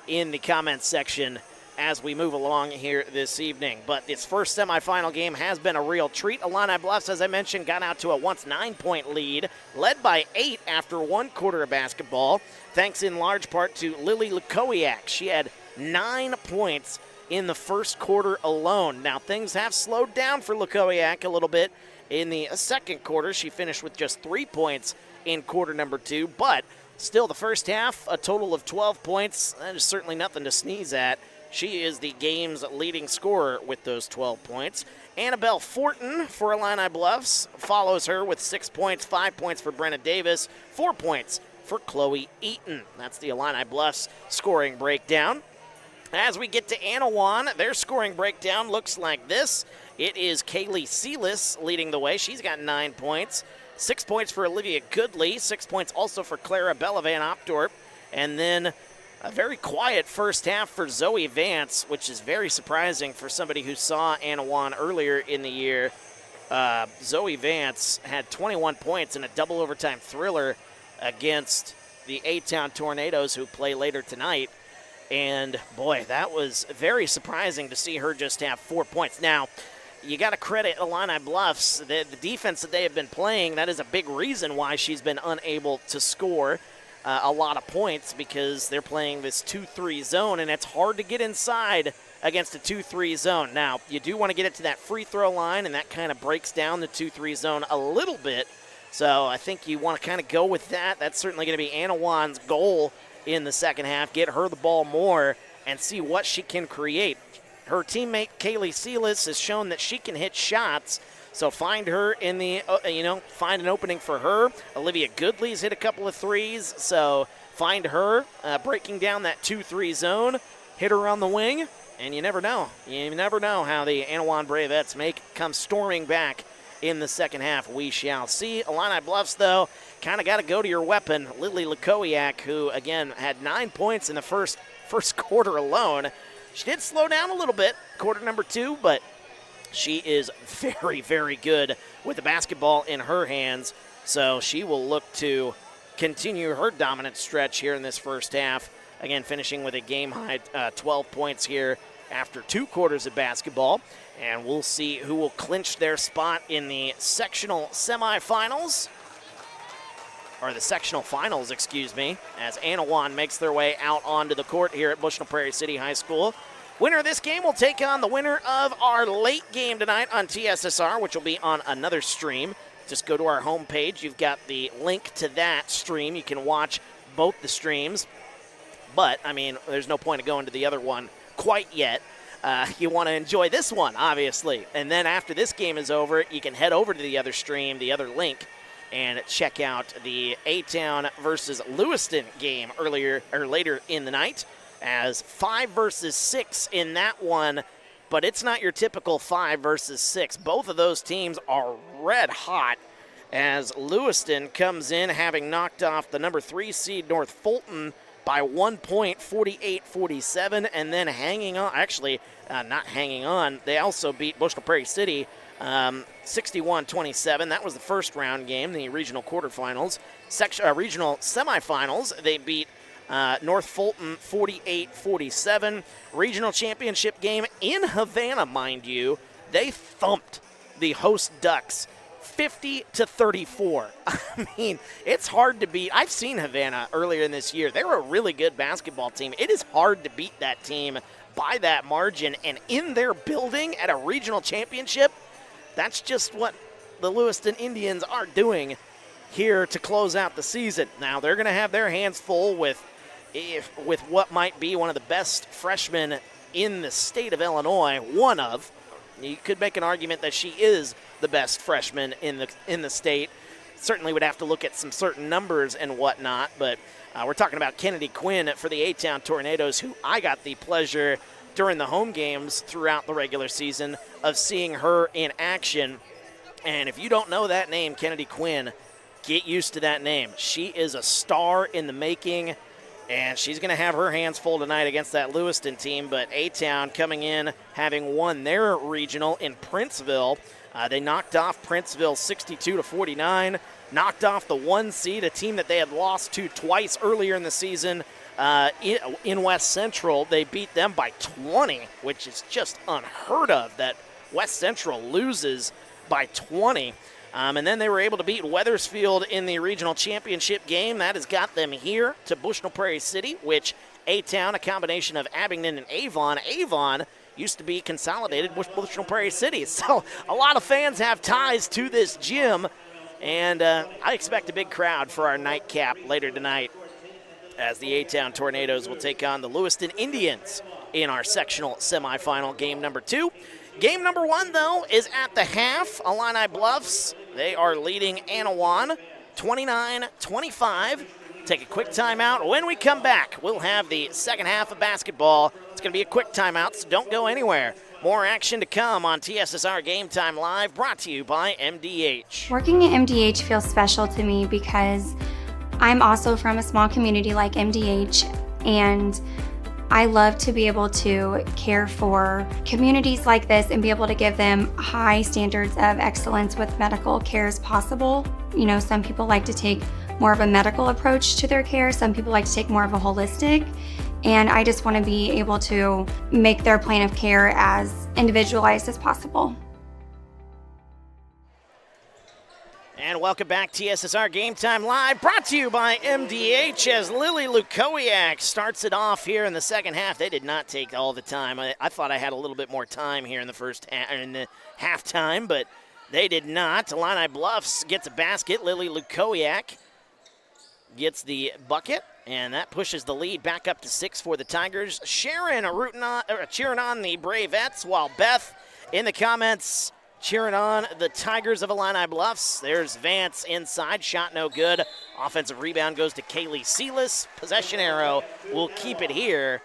in the comments section as we move along here this evening. But this first semifinal game has been a real treat. Illini Bluffs, as I mentioned, got out to a once 9-point lead, led by 8 after 1 quarter of basketball, thanks in large part to Lily Lukowiak. She had 9 points in the first quarter alone. Now, things have slowed down for Lukowiak a little bit in the second quarter. She finished with just 3 points in quarter number 2, but still, the first half, a total of 12 points. That is certainly nothing to sneeze at. She is the game's leading scorer with those 12 points. Annabelle Fortin for Illini Bluffs follows her with 6 points, 5 points for Brenna Davis, 4 points for Chloe Eaton. That's the Illini Bluffs scoring breakdown. As we get to Annawan, their scoring breakdown looks like this. It is Kaylee Sealis leading the way. She's got 9 points. 6 points for Olivia Goodley, 6 points also for Clara Bella Van Opdorp, and then a very quiet first half for Zoe Vance, which is very surprising for somebody who saw Annawan earlier in the year. Zoe Vance had 21 points in a double overtime thriller against the A-Town Tornadoes, who play later tonight. And boy, that was very surprising to see her just have 4 points. Now, you got to credit Illini Bluffs. The defense that they have been playing, that is a big reason why she's been unable to score a lot of points, because they're playing this 2-3 zone, and it's hard to get inside against a 2-3 zone. Now, you do want to get it to that free throw line, and that kind of breaks down the 2-3 zone a little bit. So I think you want to kind of go with that. That's certainly going to be Annawan's goal in the second half, get her the ball more and see what she can create. Her teammate, Kaylee Sealis, has shown that she can hit shots, so find her in the, find an opening for her. Olivia Goodley's hit a couple of threes, so find her breaking down that 2-3 zone. Hit her on the wing, And you never know. You never know how the Annawan Bravettes may come storming back in the second half. We shall see. Illini Bluffs, though, kind of got to go to your weapon, Lily Lukowiak, who, again, had 9 points in the first quarter alone. She did slow down a little bit, quarter number 2, but she is very, very good with the basketball in her hands. So she will look to continue her dominant stretch here in this first half. Again, finishing with a game-high 12 points here after 2 quarters of basketball. And we'll see who will clinch their spot in the sectional semifinals. Or the sectional finals, excuse me, as Annawan makes their way out onto the court here at Bushnell-Prairie City High School. Winner of this game will take on the winner of our late game tonight on TSSR, which will be on another stream. Just go to our homepage. You've got the link to that stream. You can watch both the streams. But, I mean, there's no point of going to the other one quite yet. You want to enjoy this one, obviously. And then after this game is over, you can head over to the other stream, the other link, and check out the A-Town versus Lewiston game later in the night, as 5 versus 6 in that one. But it's not your typical 5 versus 6. Both of those teams are red hot, as Lewiston comes in having knocked off the number 3 seed North Fulton by 1 point, 48-47, and then hanging on. Actually, not hanging on. They also beat Bushnell-Prairie City 61-27. That was the first round game, the regional quarterfinals. Regional semifinals, they beat North Fulton 48-47. Regional championship game in Havana, mind you. They thumped the host Ducks 50-34. I mean, it's hard to beat. I've seen Havana earlier in this year. They were a really good basketball team. It is hard to beat that team by that margin. And in their building at a regional championship, that's just what the Lewiston Indians are doing here to close out the season. Now, they're going to have their hands full with what might be one of the best freshmen in the state of Illinois, one of. You could make an argument that she is the best freshman in the state. Certainly would have to look at some certain numbers and whatnot, but we're talking about Kennedy Quinn for the A-Town Tornadoes, who I got the pleasure during the home games throughout the regular season of seeing her in action. And if you don't know that name, Kennedy Quinn, get used to that name. She is a star in the making, and she's going to have her hands full tonight against that Lewiston team. But A-Town coming in, having won their regional in Princeville. They knocked off Princeville 62-49, knocked off the 1 seed, a team that they had lost to twice earlier in the season in West Central. They beat them by 20, which is just unheard of that West Central loses by 20. And then they were able to beat Weathersfield in the regional championship game. That has got them here to Bushnell-Prairie City, which A-Town, a combination of Abingdon and Avon. Avon used to be consolidated with Bushnell-Prairie City. So a lot of fans have ties to this gym. And I expect a big crowd for our nightcap later tonight, as the A-Town Tornadoes will take on the Lewiston Indians in our sectional semifinal game number 2. Game number 1, though, is at the half. Illini Bluffs, they are leading Annawan 29-25. Take a quick timeout. When we come back, we'll have the second half of basketball. It's going to be a quick timeout, so don't go anywhere. More action to come on TSSR Game Time Live, brought to you by MDH. Working at MDH feels special to me because I'm also from a small community like MDH, and I love to be able to care for communities like this and be able to give them high standards of excellence with medical care as possible. You know, some people like to take more of a medical approach to their care. Some people like to take more of a holistic. And I just want to be able to make their plan of care as individualized as possible. And welcome back, TSSR Game Time Live, brought to you by MDH, as Lily Lukowiak starts it off here in the second half. They did not take all the time. I thought I had a little bit more time here in the halftime, but they did not. Illini Bluffs gets a basket. Lily Lukowiak gets the bucket, and that pushes the lead back up to 6 for the Tigers. Sharon cheering on the Bravettes, while Beth in the comments cheering on the Tigers of Illini Bluffs. There's Vance inside, shot no good. Offensive rebound goes to Kaylee Sealis. Possession arrow will keep it here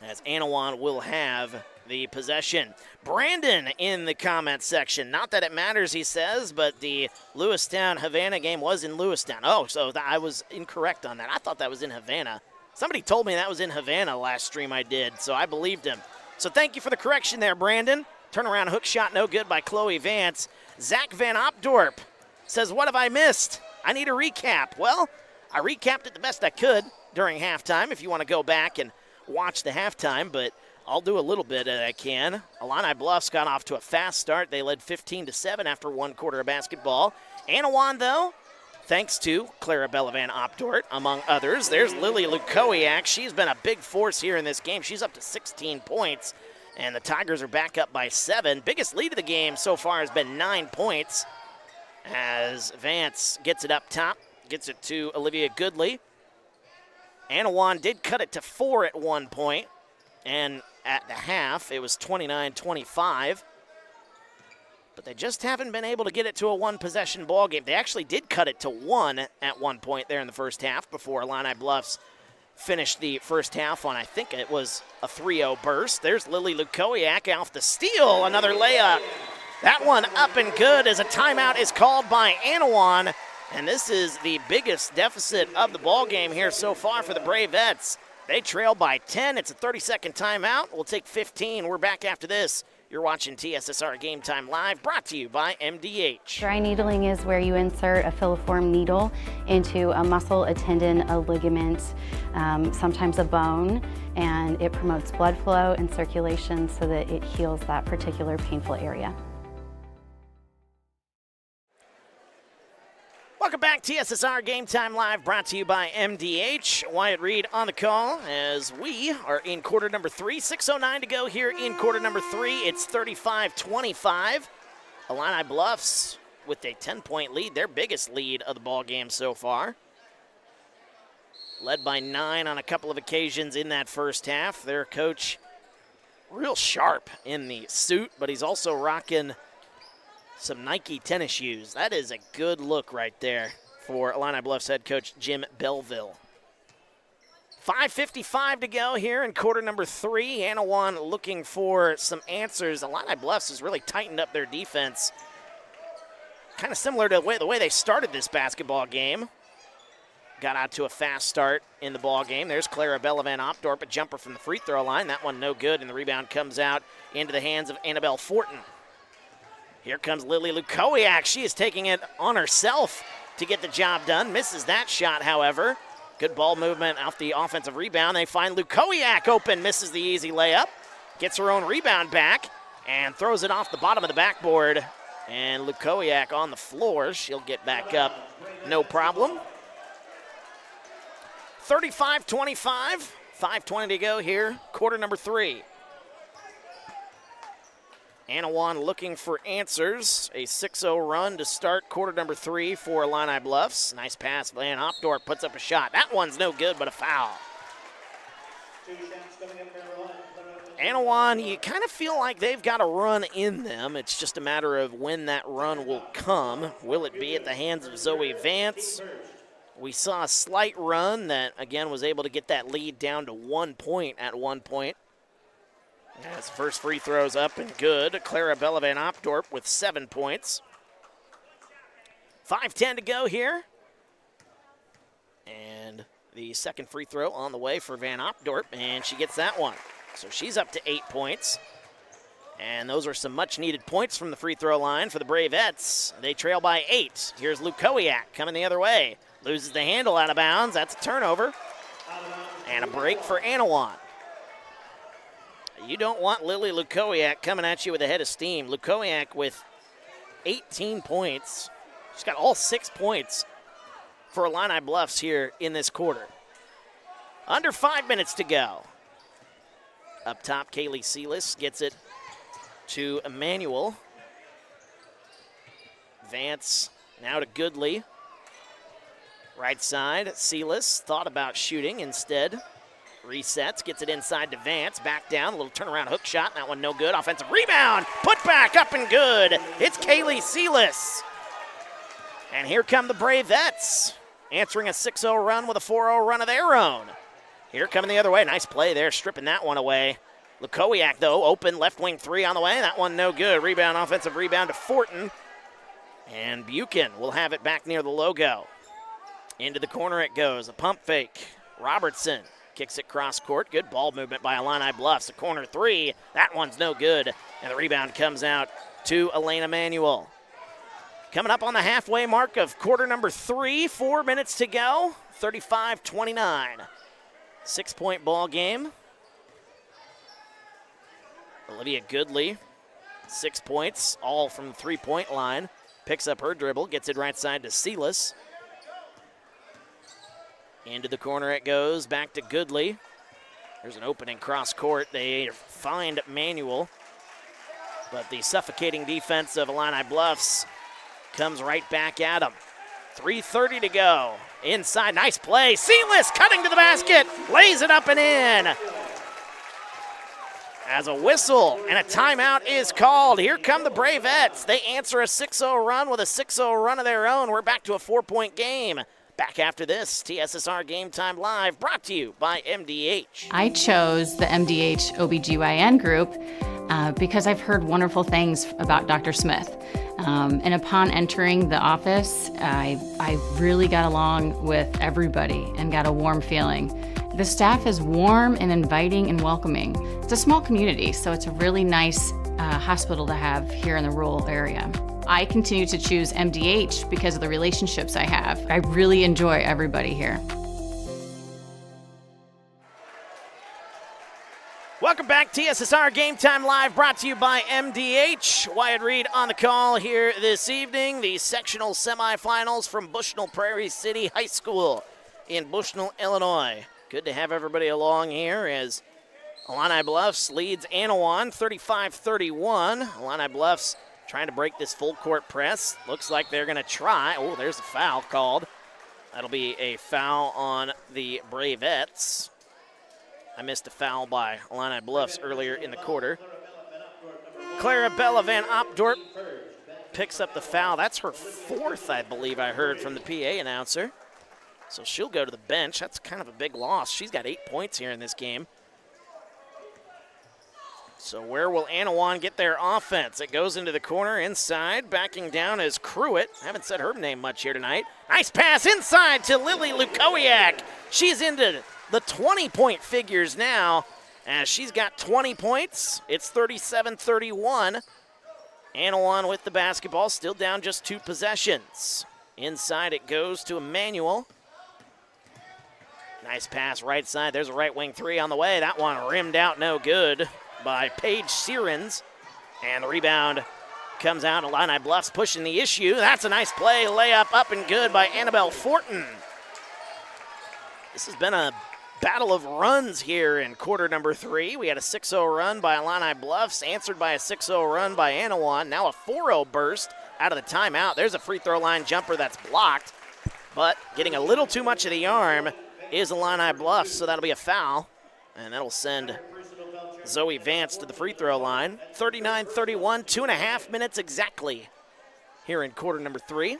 as Annawan will have the possession. Brandon in the comment section. Not that it matters, he says, but the Lewistown-Havana game was in Lewistown. Oh, so I was incorrect on that. I thought that was in Havana. Somebody told me that was in Havana last stream I did, so I believed him. So thank you for the correction there, Brandon. Turnaround hook shot, no good by Chloe Vance. Zach Van Opdorp says, what have I missed? I need a recap. Well, I recapped it the best I could during halftime if you want to go back and watch the halftime, but I'll do a little bit that I can. Illini Bluffs got off to a fast start. They led 15-7 after one quarter of basketball. Annawan, though, thanks to Clarabella Van Opdort, among others. There's Lily Lukowiak. She's been a big force here in this game. She's up to 16 points, and the Tigers are back up by 7. Biggest lead of the game so far has been 9 points as Vance gets it up top, gets it to Olivia Goodley. Annawan did cut it to 4 at one point, and at the half, it was 29-25. But they just haven't been able to get it to a one-possession ball game. They actually did cut it to 1 at one point there in the first half before Illini Bluffs finished the first half on, I think it was a 3-0 burst. There's Lily Lukowiak off the steal, another layup. That one up and good as a timeout is called by Annawan. And this is the biggest deficit of the ball game here so far for the Bravettes. They trail by 10. It's a 30-second timeout. We'll take 15. We're back after this. You're watching TSSR Game Time Live, brought to you by MDH. Dry needling is where you insert a filiform needle into a muscle, a tendon, a ligament, sometimes a bone, and it promotes blood flow and circulation so that it heals that particular painful area. Welcome back, TSSR Game Time Live, brought to you by MDH. Wyatt Reed on the call as we are in quarter number 3. 6:09 to go here in quarter number 3. It's 35-25. Illini Bluffs with a 10-point lead, their biggest lead of the ball game so far. Led by 9 on a couple of occasions in that first half. Their coach, real sharp in the suit, but he's also rocking some Nike tennis shoes. That is a good look right there for Illini Bluffs head coach Jim Belleville. 5:55 to go here in quarter number 3. Annawan looking for some answers. Illini Bluffs has really tightened up their defense. Kind of similar to the way they started this basketball game. Got out to a fast start in the ball game. There's Clarabella Van Opdorp, a jumper from the free throw line. That one no good, and the rebound comes out into the hands of Annabelle Fortin. Here comes Lily Lukowiak. She is taking it on herself to get the job done. Misses that shot, however. Good ball movement off the offensive rebound. They find Lukowiak open, misses the easy layup. Gets her own rebound back and throws it off the bottom of the backboard. And Lukowiak on the floor. She'll get back up, no problem. 35-25. 5:20 to go here, quarter number 3. Annawan looking for answers. A 6-0 run to start quarter number 3 for Illini Bluffs. Nice pass. Van Opdorp puts up a shot. That one's no good, but a foul. Annawan, you kind of feel like they've got a run in them. It's just a matter of when that run will come. Will it be at the hands of Zoe Vance? We saw a slight run that, again, was able to get that lead down to 1 point at one point. As first free throws up and good. Clarabella Van Opdorp with 7 points. 5:10 to go here. And the second free throw on the way for Van Opdorp, and she gets that one. So she's up to 8 points. And those are some much-needed points from the free throw line for the Bravettes. They trail by 8. Here's Lukowiak coming the other way. Loses the handle out of bounds. That's a turnover. And a break for Annawan. You don't want Lily Lukowiak coming at you with a head of steam. Lukowiak with 18 points. She's got all 6 points for Illini Bluffs here in this quarter. Under 5 minutes to go. Up top, Kaylee Sealis gets it to Emmanuel. Vance now to Goodley. Right side, Sealis thought about shooting instead. Resets, gets it inside to Vance, back down, a little turnaround hook shot, that one no good. Offensive rebound, put back, up and good. It's Kaylee Sealis. And here come the Bravettes, answering a 6-0 run with a 4-0 run of their own. Here coming the other way. Nice play there, stripping that one away. Lukowiak, though, open left wing three on the way. That one no good. Rebound, offensive rebound to Fortin. And Buchan will have it back near the logo. Into the corner it goes. A pump fake. Robertson kicks it cross court. Good ball movement by Illini Bluffs. A corner three. That one's no good. And the rebound comes out to Elena Manuel. Coming up on the halfway mark of quarter number 3. 4 minutes to go. 35-29. 6-point ball game. Olivia Goodley, 6 points, all from the three-point line. Picks up her dribble, gets it right side to Silas. Into the corner it goes, back to Goodley. There's an opening cross court. They find Manuel. But the suffocating defense of Illini Bluffs comes right back at them. 3:30 to go. Inside, nice play. Silas cutting to the basket, lays it up and in. As a whistle and a timeout is called. Here come the Bravettes. They answer a 6-0 run with a 6-0 run of their own. We're back to a 4-point game. Back after this, TSSR Game Time Live, brought to you by MDH. I chose the MDH OBGYN group because I've heard wonderful things about Dr. Smith. And upon entering the office, I really got along with everybody and got a warm feeling. The staff is warm and inviting and welcoming. It's a small community, so it's a really nice hospital to have here in the rural area. I continue to choose MDH because of the relationships I have. I really enjoy everybody here. Welcome back, TSSR Game Time Live, brought to you by MDH. Wyatt Reed on the call here this evening. The sectional semifinals from Bushnell-Prairie City High School in Bushnell, Illinois. Good to have everybody along here as Illini Bluffs leads Annawan 35-31. Illini Bluffs trying to break this full court press. Looks like they're going to try. Oh, there's a foul called. That'll be a foul on the Bravettes. I missed a foul by Illini Bluffs earlier in the quarter. Clarabella Van Opdorp picks up the foul. That's her 4th, I believe I heard from the PA announcer. So she'll go to the bench. That's kind of a big loss. She's got 8 points here in this game. So where will Annawan get their offense? It goes into the corner inside. Backing down is Cruitt. Haven't said her name much here tonight. Nice pass inside to Lily Lukowiak. She's into the 20-point figures now as she's got 20 points. It's 37-31. Annawan with the basketball, still down just 2 possessions. Inside it goes to Emmanuel. Nice pass right side. There's a right wing three on the way. That one rimmed out, no good by Paige Searens. And the rebound comes out. Illini Bluffs pushing the issue. That's a nice play. Layup up and good by Annabelle Fortin. This has been a battle of runs here in quarter number 3. We had a 6-0 run by Illini Bluffs, answered by a 6-0 run by Annawan. Now a 4-0 burst out of the timeout. There's a free throw line jumper that's blocked, but getting a little too much of the arm is Illini Bluffs, so that'll be a foul, and that'll send Zoe Vance to the free throw line. 39-31, 2.5 minutes exactly here in quarter number 3.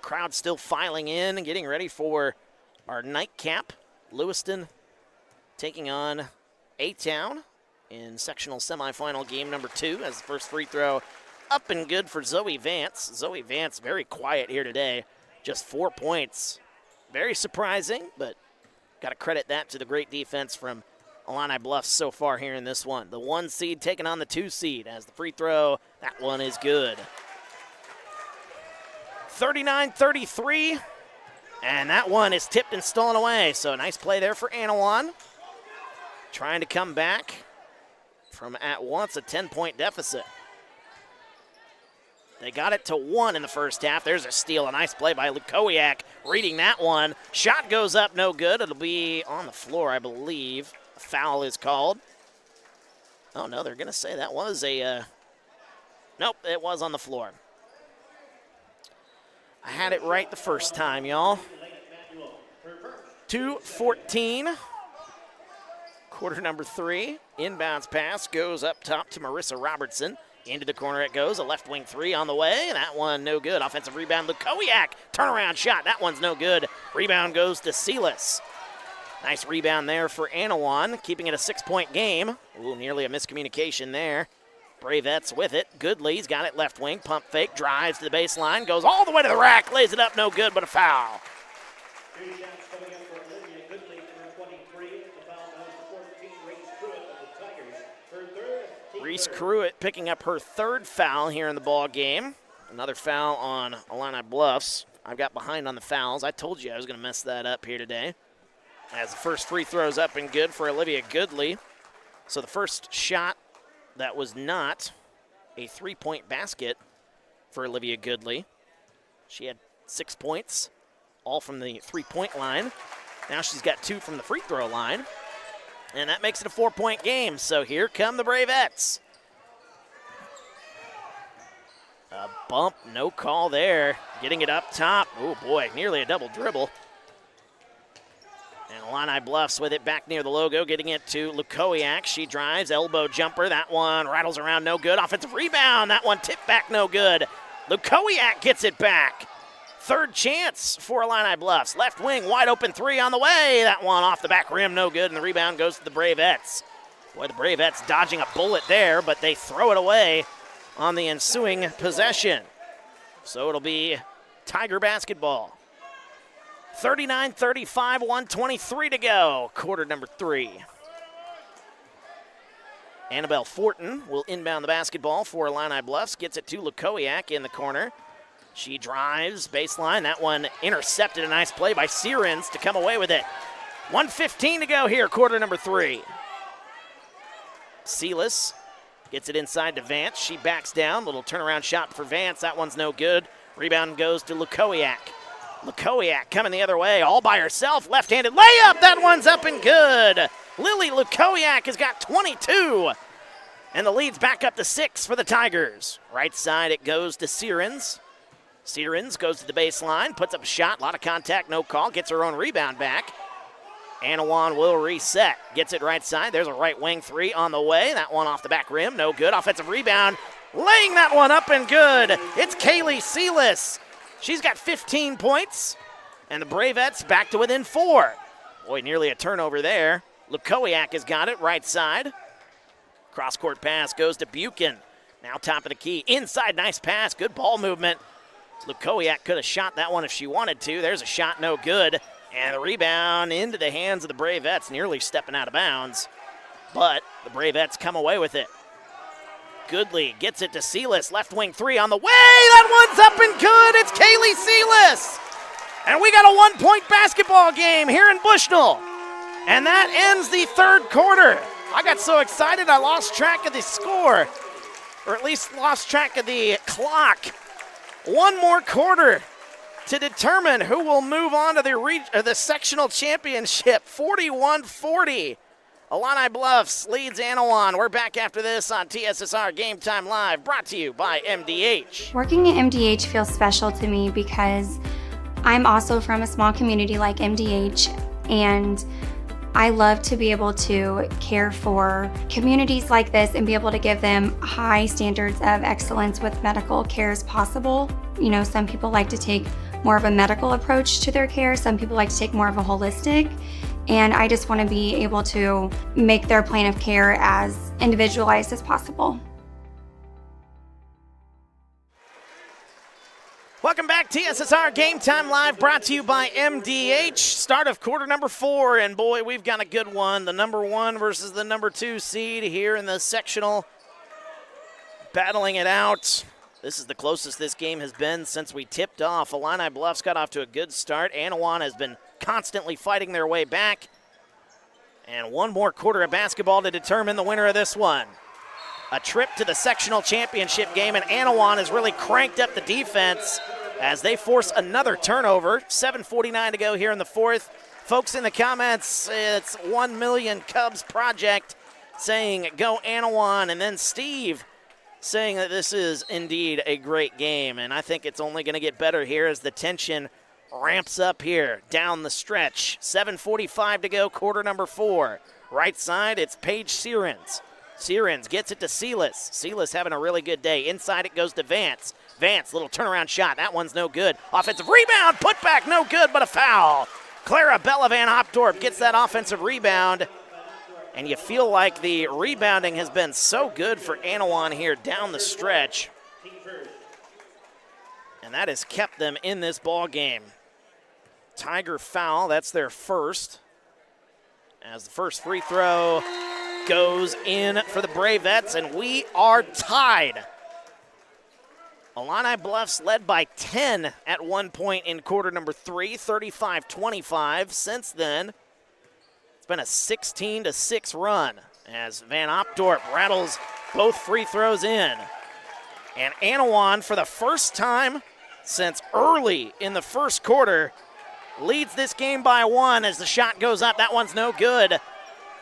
Crowd still filing in and getting ready for our nightcap. Lewiston taking on A-Town in sectional semifinal game number 2 as the first free throw up and good for Zoe Vance. Zoe Vance very quiet here today, just 4 points. Very surprising, but got to credit that to the great defense from Illini Bluffs so far here in this one. The 1 seed taking on the 2 seed as the free throw, that one is good. 39-33, and that one is tipped and stolen away. So a nice play there for Annawan. Trying to come back from at once a 10-point deficit. They got it to 1 in the first half. There's a steal, a nice play by Lukowiak, reading that one. Shot goes up, no good. It'll be on the floor, I believe. A foul is called. Oh, no, they're going to say that was a, nope, it was on the floor. I had it right the first time, y'all. 2:14. Quarter number 3. Inbounds pass goes up top to Marissa Robertson. Into the corner it goes. A left wing 3 on the way. That one no good. Offensive rebound, Lukowiak. Turnaround shot. That one's no good. Rebound goes to Silas. Nice rebound there for Annawan, keeping it a 6-point game. Ooh, nearly a miscommunication there. Bravettes with it. Goodley's got it left wing. Pump fake, drives to the baseline, goes all the way to the rack, lays it up, no good, but a foul. Reese Cruitt picking up her third foul here in the ball game. Another foul on Illini Bluffs. I've got behind on the fouls. I told you I was going to mess that up here today. As the first free throw's up and good for Olivia Goodley. So the first shot that was not a three-point basket for Olivia Goodley. She had 6 points, all from the three-point line. Now she's got 2 from the free throw line. And that makes it a 4-point game. So here come the Bravettes. A bump, no call there. Getting it up top. Oh boy, nearly a double dribble. And Illini Bluffs with it back near the logo, getting it to Lukowiak. She drives, elbow jumper. That one rattles around, no good. Offensive rebound, that one tipped back, no good. Lukowiak gets it back. Third chance for Illini Bluffs. Left wing, wide open three on the way. That one off the back rim, no good, and the rebound goes to the Bravettes. Boy, the Bravettes dodging a bullet there, but they throw it away on the ensuing possession. So it'll be Tiger basketball. 39-35, 1:23 to go, quarter number 3. Annabelle Fortin will inbound the basketball for Illini Bluffs, gets it to Lukowiak in the corner. She drives, baseline, that one intercepted, a nice play by Sierens to come away with it. 1:15 to go here, quarter number 3. Silas gets it inside to Vance, she backs down, little turnaround shot for Vance, that one's no good. Rebound goes to Lukowiak. Lukowiak coming the other way, all by herself, left-handed layup, that one's up and good. Lily Lukowiak has got 22, and the lead's back up to 6 for the Tigers. Right side it goes to Sierens. Sierens goes to the baseline, puts up a shot, a lot of contact, no call, gets her own rebound back. Annawan will reset, gets it right side, there's a right wing three on the way, that one off the back rim, no good, offensive rebound, laying that one up and good. It's Kaylee Silas. She's got 15 points, and the Bravettes back to within 4. Boy, nearly a turnover there. Lukowiak has got it, right side. Cross-court pass goes to Buchan. Now top of the key, inside, nice pass, good ball movement. Lukowiak could have shot that one if she wanted to. There's a shot, no good. And the rebound into the hands of the Bravettes, nearly stepping out of bounds. But the Bravettes come away with it. Goodley gets it to Silas, left wing three on the way. That one's up and good. It's Kaylee Silas. And we got a 1-point basketball game here in Bushnell. And that ends the third quarter. I got so excited I lost track of the score, or at least lost track of the clock. One more quarter to determine who will move on to the sectional championship. 41-40. Illini Bluffs leads Annawan. We're back after this on TSSR Game Time Live, brought to you by MDH. Working at MDH feels special to me because I'm also from a small community like MDH, and I love to be able to care for communities like this and be able to give them high standards of excellence with medical care as possible. You know, some people like to take more of a medical approach to their care. Some people like to take more of a holistic. And I just want to be able to make their plan of care as individualized as possible. Welcome back, TSSR Game Time Live, brought to you by MDH. Start of quarter number 4, and boy, we've got a good one. The number 1 versus the number 2 seed here in the sectional, battling it out. This is the closest this game has been since we tipped off. Illini Bluffs got off to a good start. Annawan has been constantly fighting their way back. And one more quarter of basketball to determine the winner of this one. A trip to the sectional championship game, and Annawan has really cranked up the defense as they force another turnover. 7:49 to go here in the fourth. Folks in the comments, it's 1 million Cubs project saying go Annawan, and then Steve saying that this is indeed a great game, and I think it's only going to get better here as the tension ramps up here down the stretch. 7:45 to go, quarter number 4. Right side, it's Paige Sierens. Sierens gets it to Silas. Silas having a really good day. Inside it goes to Vance. Vance, little turnaround shot. That one's no good. Offensive rebound, put back, no good, but a foul. Clara Bella Van Opdorp gets that offensive rebound. And you feel like the rebounding has been so good for Annawan here down the stretch. And that has kept them in this ball game. Tiger foul, that's their first. As the first free throw goes in for the Bravettes, and we are tied. Illini Bluffs led by 10 at one point in quarter number 3, 35-25. Since then, it's been a 16-6 run as Van Opdorp rattles both free throws in. And Annawan, for the first time since early in the first quarter, leads this game by 1 as the shot goes up. That one's no good.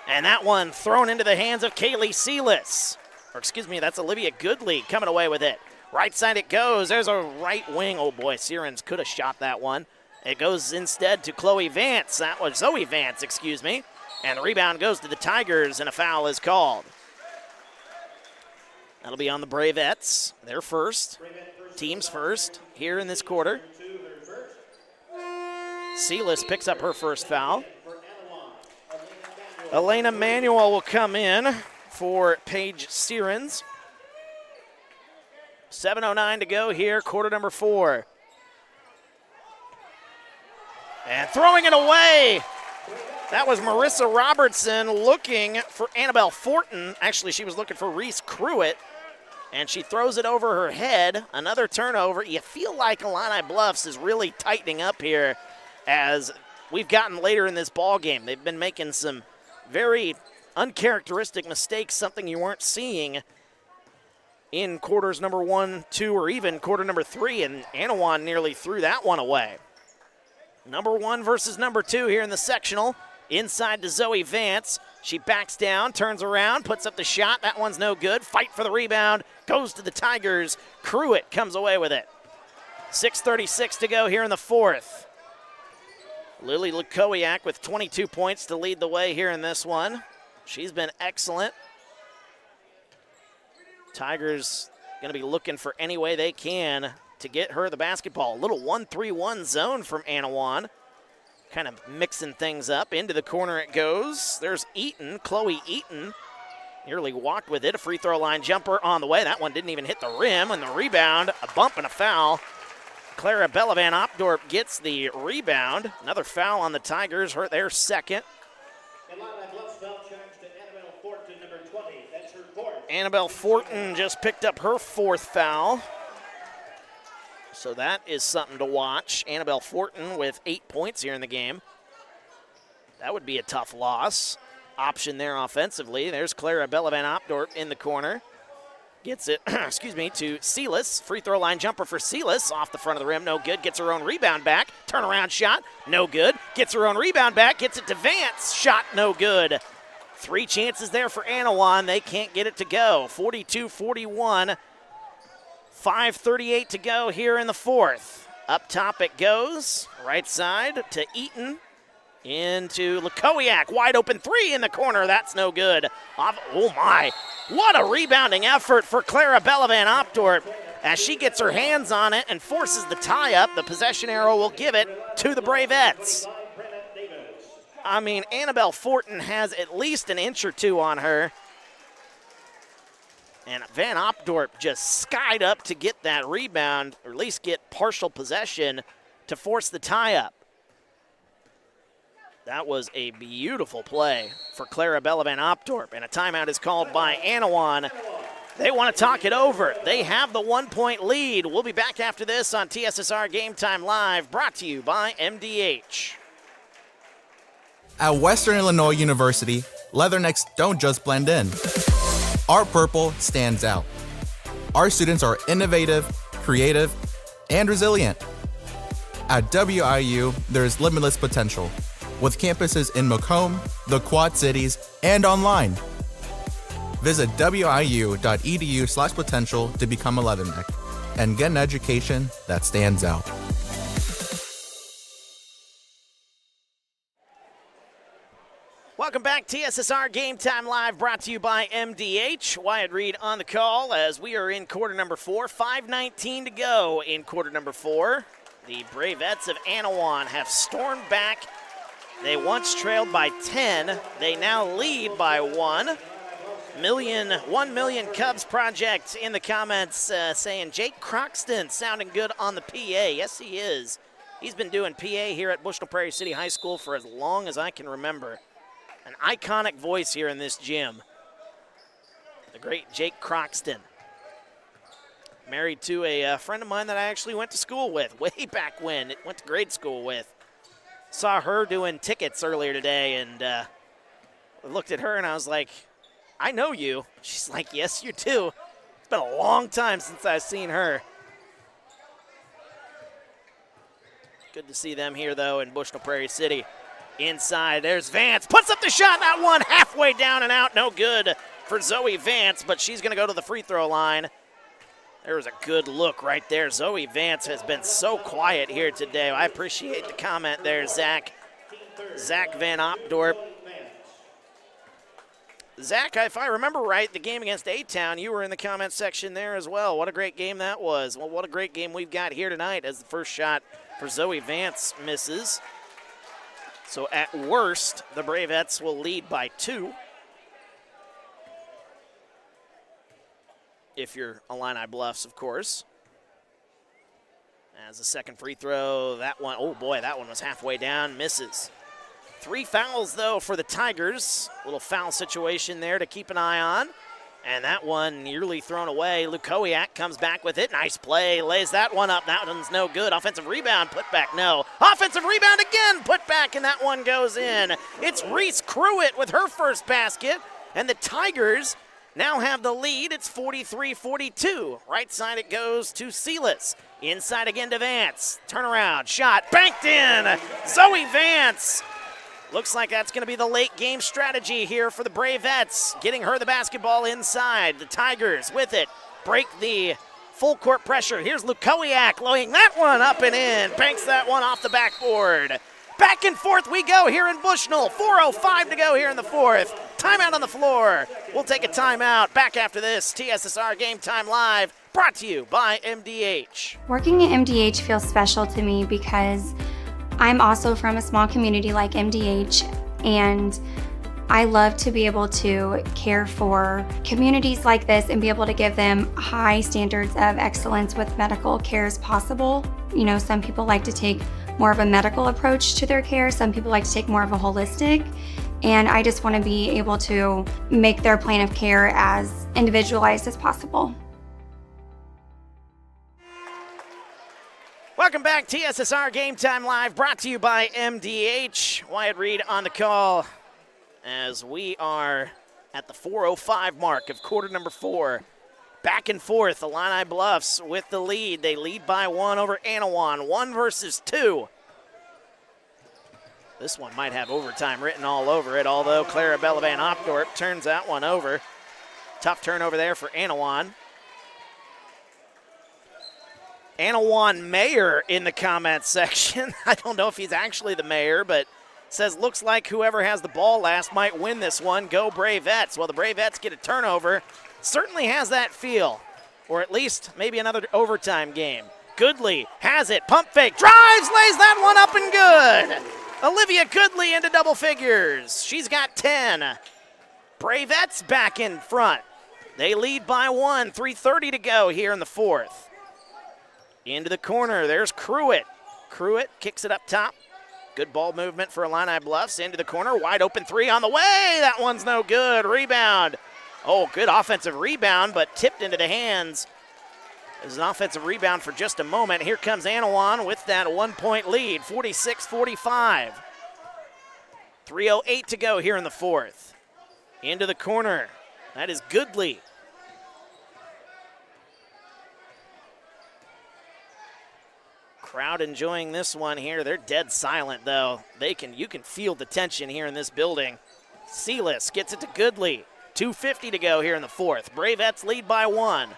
And that one thrown into the hands of Kaylee Sealis. Or excuse me, that's Olivia Goodley coming away with it. Right side it goes. There's a right wing. Oh boy, Sirens could have shot that one. It goes instead to Chloe Vance. That was Zoe Vance, excuse me. And the rebound goes to the Tigers, and a foul is called. That'll be on the Bravettes. They're first. Team's first here in this quarter. Sealis picks up her first foul. Elena Manuel will come in for Paige Sirens. 7:09 to go here, quarter number 4. And throwing it away. That was Marissa Robertson looking for Annabelle Fortin. Actually, she was looking for Reese Cruitt. And she throws it over her head. Another turnover. You feel like Illini Bluffs is really tightening up here as we've gotten later in this ball game. They've been making some very uncharacteristic mistakes, something you weren't seeing in quarters number 1, 2, or even quarter number 3, and Annawan nearly threw that one away. Number 1 versus number 2 here in the sectional. Inside to Zoe Vance. She backs down, turns around, puts up the shot. That one's no good. Fight for the rebound. Goes to the Tigers. Cruitt comes away with it. 6:36 to go here in the fourth. Lily Lukowiak with 22 points to lead the way here in this one. She's been excellent. Tigers going to be looking for any way they can to get her the basketball. A little 1-3-1 zone from Annawan. Kind of mixing things up. Into the corner it goes. There's Eaton, Chloe Eaton. Nearly walked with it. A free throw line jumper on the way. That one didn't even hit the rim. And the rebound, a bump and a foul. Clara Bella Van Opdorp gets the rebound. Another foul on the Tigers, hurt their second. Annabelle Fortin just picked up her 4th foul. So that is something to watch. Annabelle Fortin with 8 points here in the game. That would be a tough loss. Option there offensively. There's Clara Bella Van Opdorp in the corner. Gets it, excuse me, to Sealis. Free throw line jumper for Sealis. Off the front of the rim, no good. Gets her own rebound back. Turnaround shot, no good. Gets her own rebound back. Gets it to Vance. Shot, no good. 3 chances there for Annawan. They can't get it to go. 42-41. 5:38 to go here in the fourth. Up top it goes. Right side to Eaton. Into Lukowiak. Wide open 3 in the corner. That's no good. Oh, my. What a rebounding effort for Clara Bella Van Opdorp as she gets her hands on it and forces the tie-up. The possession arrow will give it to the Bravettes. I mean, Annabelle Fortin has at least an inch or 2 on her. And Van Opdorp just skied up to get that rebound, or at least get partial possession to force the tie-up. That was a beautiful play for Clara Bella Van Opdorp, and a timeout is called by Annawan. They want to talk it over. They have the 1-point lead. We'll be back after this on TSSR Game Time Live, brought to you by MDH. At Western Illinois University, leathernecks don't just blend in. Our purple stands out. Our students are innovative, creative, and resilient. At WIU, there is limitless potential, with campuses in Macomb, the Quad Cities, and online. Visit wiu.edu/potential to become a leatherneck and get an education that stands out. Welcome back, TSSR Game Time Live, brought to you by MDH. Wyatt Reed on the call as we are in quarter number 4. 5:19 to go in quarter number 4. The Bravettes of Annawan have stormed back They once trailed by 10. They now lead by 1. 1 Million Cubs Project in the comments saying Jake Croxton sounding good on the PA. Yes, he is. He's been doing PA here at Bushnell-Prairie City High School for as long as I can remember. An iconic voice here in this gym. The great Jake Croxton. Married to a friend of mine that I actually went to school with way back when. Went to grade school with. Saw her doing tickets earlier today and looked at her and I was like, I know you. She's like, yes, you do. It's been a long time since I've seen her. Good to see them here, though, in Bushnell-Prairie City. Inside, there's Vance. Puts up the shot, that one halfway down and out. No good for Zoe Vance, but she's going to go to the free throw line. There was a good look right there. Zoe Vance has been so quiet here today. I appreciate the comment there, Zach. Zach Van Opdorp. Zach, if I remember right, the game against A-Town, you were in the comment section there as well. What a great game that was. Well, what a great game we've got here tonight as the first shot for Zoe Vance misses. So at worst, the Bravettes will lead by 2. If you're Illini Bluffs, of course. As the second free throw, that one, oh boy, that one was halfway down, misses. 3 fouls, though, for the Tigers. A little foul situation there to keep an eye on. And that one nearly thrown away. Lukowiak comes back with it. Nice play, lays that one up. That one's no good. Offensive rebound, put back, no. Offensive rebound again, put back, and that one goes in. It's Reese Cruitt with her first basket. And the Tigers now have the lead. It's 43-42. Right side it goes to Silas. Inside again to Vance. Turnaround, shot, banked in. Zoe Vance. Looks like that's going to be the late game strategy here for the Bravettes. Getting her the basketball inside. The Tigers with it. Break the full court pressure. Here's Lukowiak laying that one up and in. Banks that one off the backboard. Back and forth we go here in Bushnell. 4:05 to go here in the fourth. Timeout on the floor. We'll take a timeout. Back after this, TSSR Game Time Live, brought to you by MDH. Working at MDH feels special to me because I'm also from a small community like MDH, and I love to be able to care for communities like this and be able to give them high standards of excellence with medical care as possible. You know, some people like to take more of a medical approach to their care, some people like to take more of a holistic, and I just want to be able to make their plan of care as individualized as possible. Welcome back, TSSR Game Time Live, brought to you by MDH. Wyatt Reed on the call as we are at the 4:05 mark of quarter number 4. Back and forth, Illini Bluffs with the lead. They lead by 1 over Annawan, 1 versus 2. This one might have overtime written all over it, although Clarabella Van Opdorp turns that one over. Tough turnover there for Annawan. Annawan mayor in the comments section. I don't know if he's actually the mayor, but says looks like whoever has the ball last might win this one. Go Bravettes. Well, the Bravettes get a turnover. Certainly has that feel, or at least maybe another overtime game. Goodley has it. Pump fake. Drives, lays that one up and good. Olivia Goodley into double figures. She's got 10. Bravettes back in front. They lead by 1. 3:30 to go here in the fourth. Into the corner, there's Cruitt. Cruitt kicks it up top. Good ball movement for Illini Bluffs. Into the corner, wide open 3 on the way. That one's no good. Rebound. Oh, good offensive rebound, but tipped into the hands. There's an offensive rebound for just a moment. Here comes Annawan with that 1-point lead, 46-45. 3:08 to go here in the fourth. Into the corner, that is Goodley. Crowd enjoying this one here. They're dead silent, though. You can feel the tension here in this building. Silas gets it to Goodley. 2:50 to go here in the fourth. Bravettes lead by 1.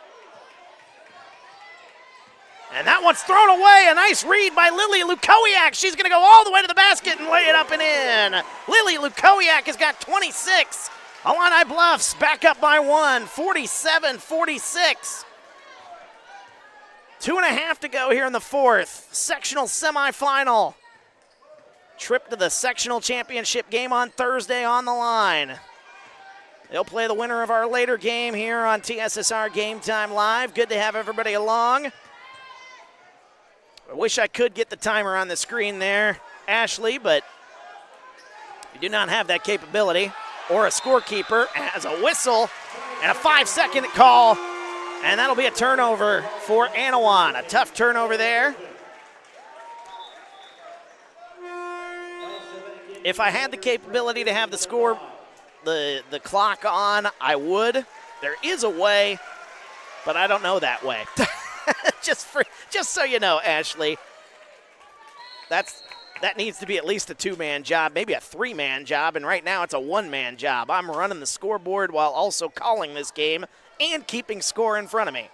And that one's thrown away. A nice read by Lily Lukowiak. She's going to go all the way to the basket and lay it up and in. Lily Lukowiak has got 26. Illini Bluffs back up by 1, 47-46. 2.5 to go here in the fourth. Sectional semifinal. trip to the sectional championship game on Thursday on the line. They'll play the winner of our later game here on TSSR Game Time Live. Good to have everybody along. I wish I could get the timer on the screen there, Ashley, but we do not have that capability. Or a scorekeeper as a whistle and a 5-second call, and that'll be a turnover for Annawan. A tough turnover there. If I had the capability to have the score, the clock on, I would. There is a way, but I don't know that way. just so you know, Ashley, that needs to be at least a 2-man job, maybe a 3-man job, and right now it's a 1-man job. I'm running the scoreboard while also calling this game and keeping score in front of me.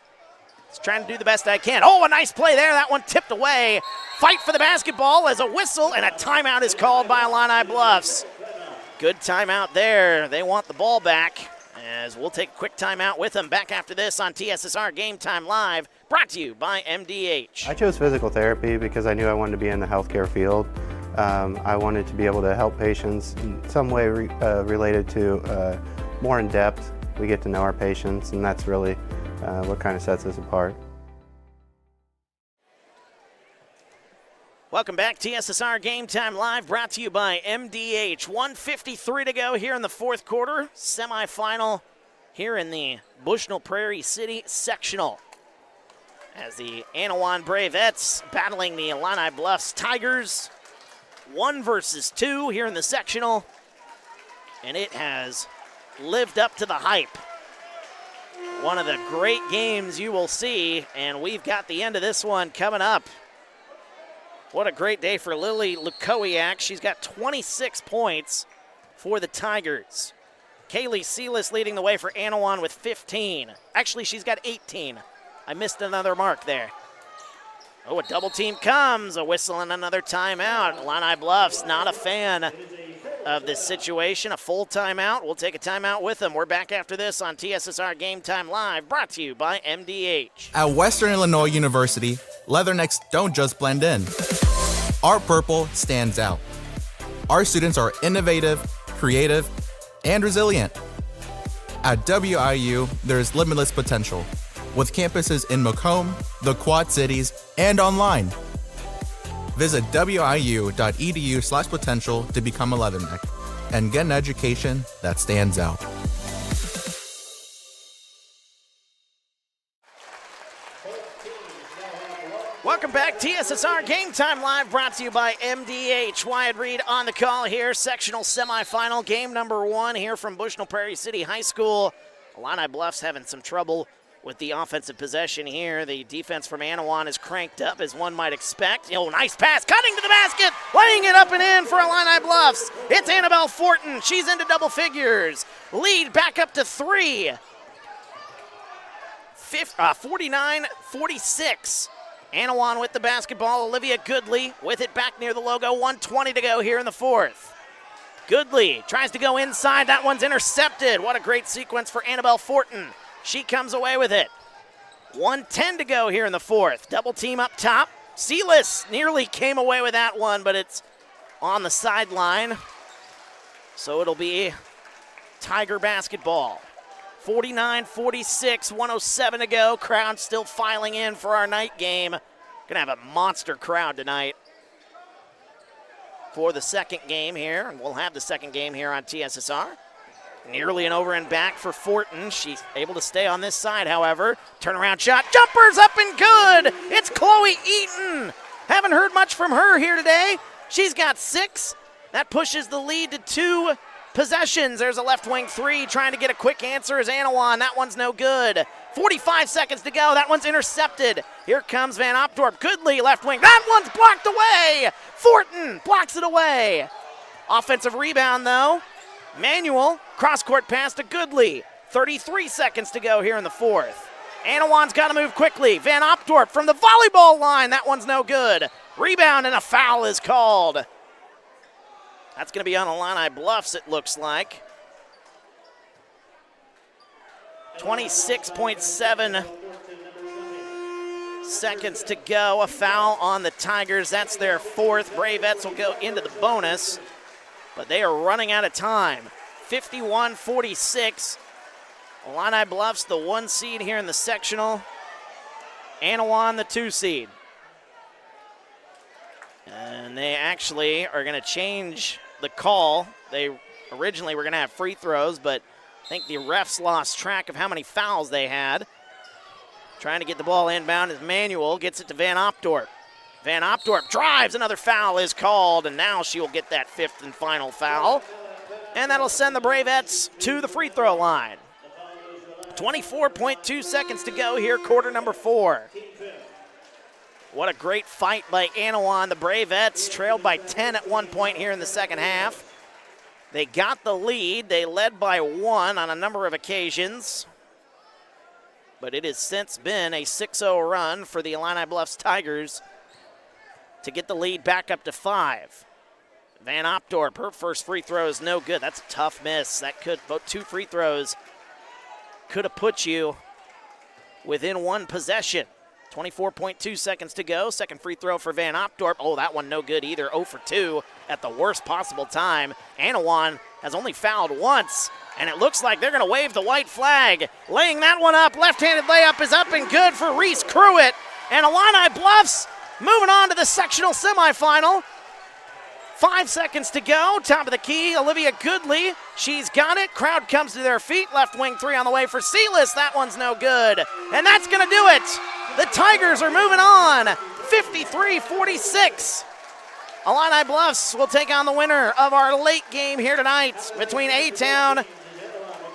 Just trying to do the best I can. Oh, a nice play there. That one tipped away. Fight for the basketball as a whistle, and a timeout is called by Illini Bluffs. Good timeout there. They want the ball back, as we'll take a quick timeout with them. Back after this on TSSR Game Time Live, brought to you by MDH. I chose physical therapy because I knew I wanted to be in the healthcare field. I wanted to be able to help patients in some way related to more in depth. We get to know our patients, and that's really what kind of sets us apart. Welcome back, TSSR Game Time Live, brought to you by MDH. 1:53 to go here in the fourth quarter. Semifinal here in the Bushnell-Prairie City Sectional. As the Annawan Bravettes battling the Illini Bluffs Tigers. 1 versus 2 here in the sectional. And it has lived up to the hype. One of the great games you will see, and we've got the end of this one coming up. What a great day for Lily Lukowiak. She's got 26 points for the Tigers. Kaylee Sealis leading the way for Annawan with 15. Actually, she's got 18. I missed another mark there. Oh, a double team comes. A whistle and another timeout. Illini Bluffs not a fan of this situation. A full timeout. We'll take a timeout with them. We're back after this on TSSR Game Time Live, brought to you by MDH. At Western Illinois University, leathernecks don't just blend in. Our purple stands out. Our students are innovative, creative, and resilient. At WIU, there's limitless potential, with campuses in Macomb, the Quad Cities, and online. Visit wiu.edu/potential to become a leatherneck and get an education that stands out. Welcome back, TSSR Game Time Live, brought to you by MDH. Wyatt Reed on the call here. Sectional semifinal, game number 1 here from Bushnell-Prairie City High School. Illini Bluffs having some trouble with the offensive possession here. The defense from Annawan is cranked up, as one might expect. Oh, nice pass, cutting to the basket, laying it up and in for Illini Bluffs. It's Annabelle Fortin. She's into double figures. Lead back up to 3. 49-46. Annawan with the basketball. Olivia Goodley with it back near the logo. 1:20 to go here in the fourth. Goodley tries to go inside. That one's intercepted. What a great sequence for Annabelle Fortin. She comes away with it. 1:10 to go here in the fourth. Double team up top. Sealis nearly came away with that one, but it's on the sideline. So it'll be Tiger basketball. 49-46, 1:07 to go. Crowd still filing in for our night game. Gonna have a monster crowd tonight for the second game here, and we'll have the second game here on TSSR. Nearly an over and back for Fortin. She's able to stay on this side, however. Turnaround shot, jumpers up and good. It's Chloe Eaton. Haven't heard much from her here today. She's got 6. That pushes the lead to 2 possessions. There's a left wing 3 trying to get a quick answer as Annawan. That one's no good. 45 seconds to go. That one's intercepted. Here comes Van Opdorp. Goodley, left wing. That one's blocked away. Fortin blocks it away. Offensive rebound, though. Manuel, cross-court pass to Goodley. 33 seconds to go here in the fourth. Annawan's got to move quickly. Van Opdorp from the volleyball line. That one's no good. Rebound and a foul is called. That's going to be on Illini Bluffs, it looks like. 26.7 seconds to go. A foul on the Tigers. That's their fourth. Bravettes will go into the bonus, but they are running out of time. 51-46. Illini Bluffs, the 1 seed here in the sectional. Annawan, the 2 seed. And they actually are going to change the call. They originally were going to have free throws, but I think the refs lost track of how many fouls they had. Trying to get the ball inbound is Manuel, gets it to Van Opdorp. Van Opdorp drives, another foul is called, and now she will get that 5th and final foul. And that'll send the Bravettes to the free throw line. 24.2 seconds to go here, quarter number 4. What a great fight by Annawan. The Bravettes trailed by 10 at one point here in the second half. They got the lead. They led by 1 on a number of occasions. But it has since been a 6-0 run for the Illini Bluffs Tigers to get the lead back up to 5. Van Opdorp, her first free throw is no good. That's a tough miss. That could, both 2 free throws could have put you within 1 possession. 24.2 seconds to go. Second free throw for Van Opdorp. Oh, that one no good either. 0 for 2 at the worst possible time. Annawan has only fouled once, and it looks like they're going to wave the white flag. Laying that one up. Left-handed layup is up and good for Reese Cruitt. And Illini Bluffs moving on to the sectional semifinal. 5 seconds to go. Top of the key, Olivia Goodley. She's got it. Crowd comes to their feet. Left wing 3 on the way for Sealis. That one's no good. And that's going to do it. The Tigers are moving on. 53-46. Illini Bluffs will take on the winner of our late game here tonight between A-Town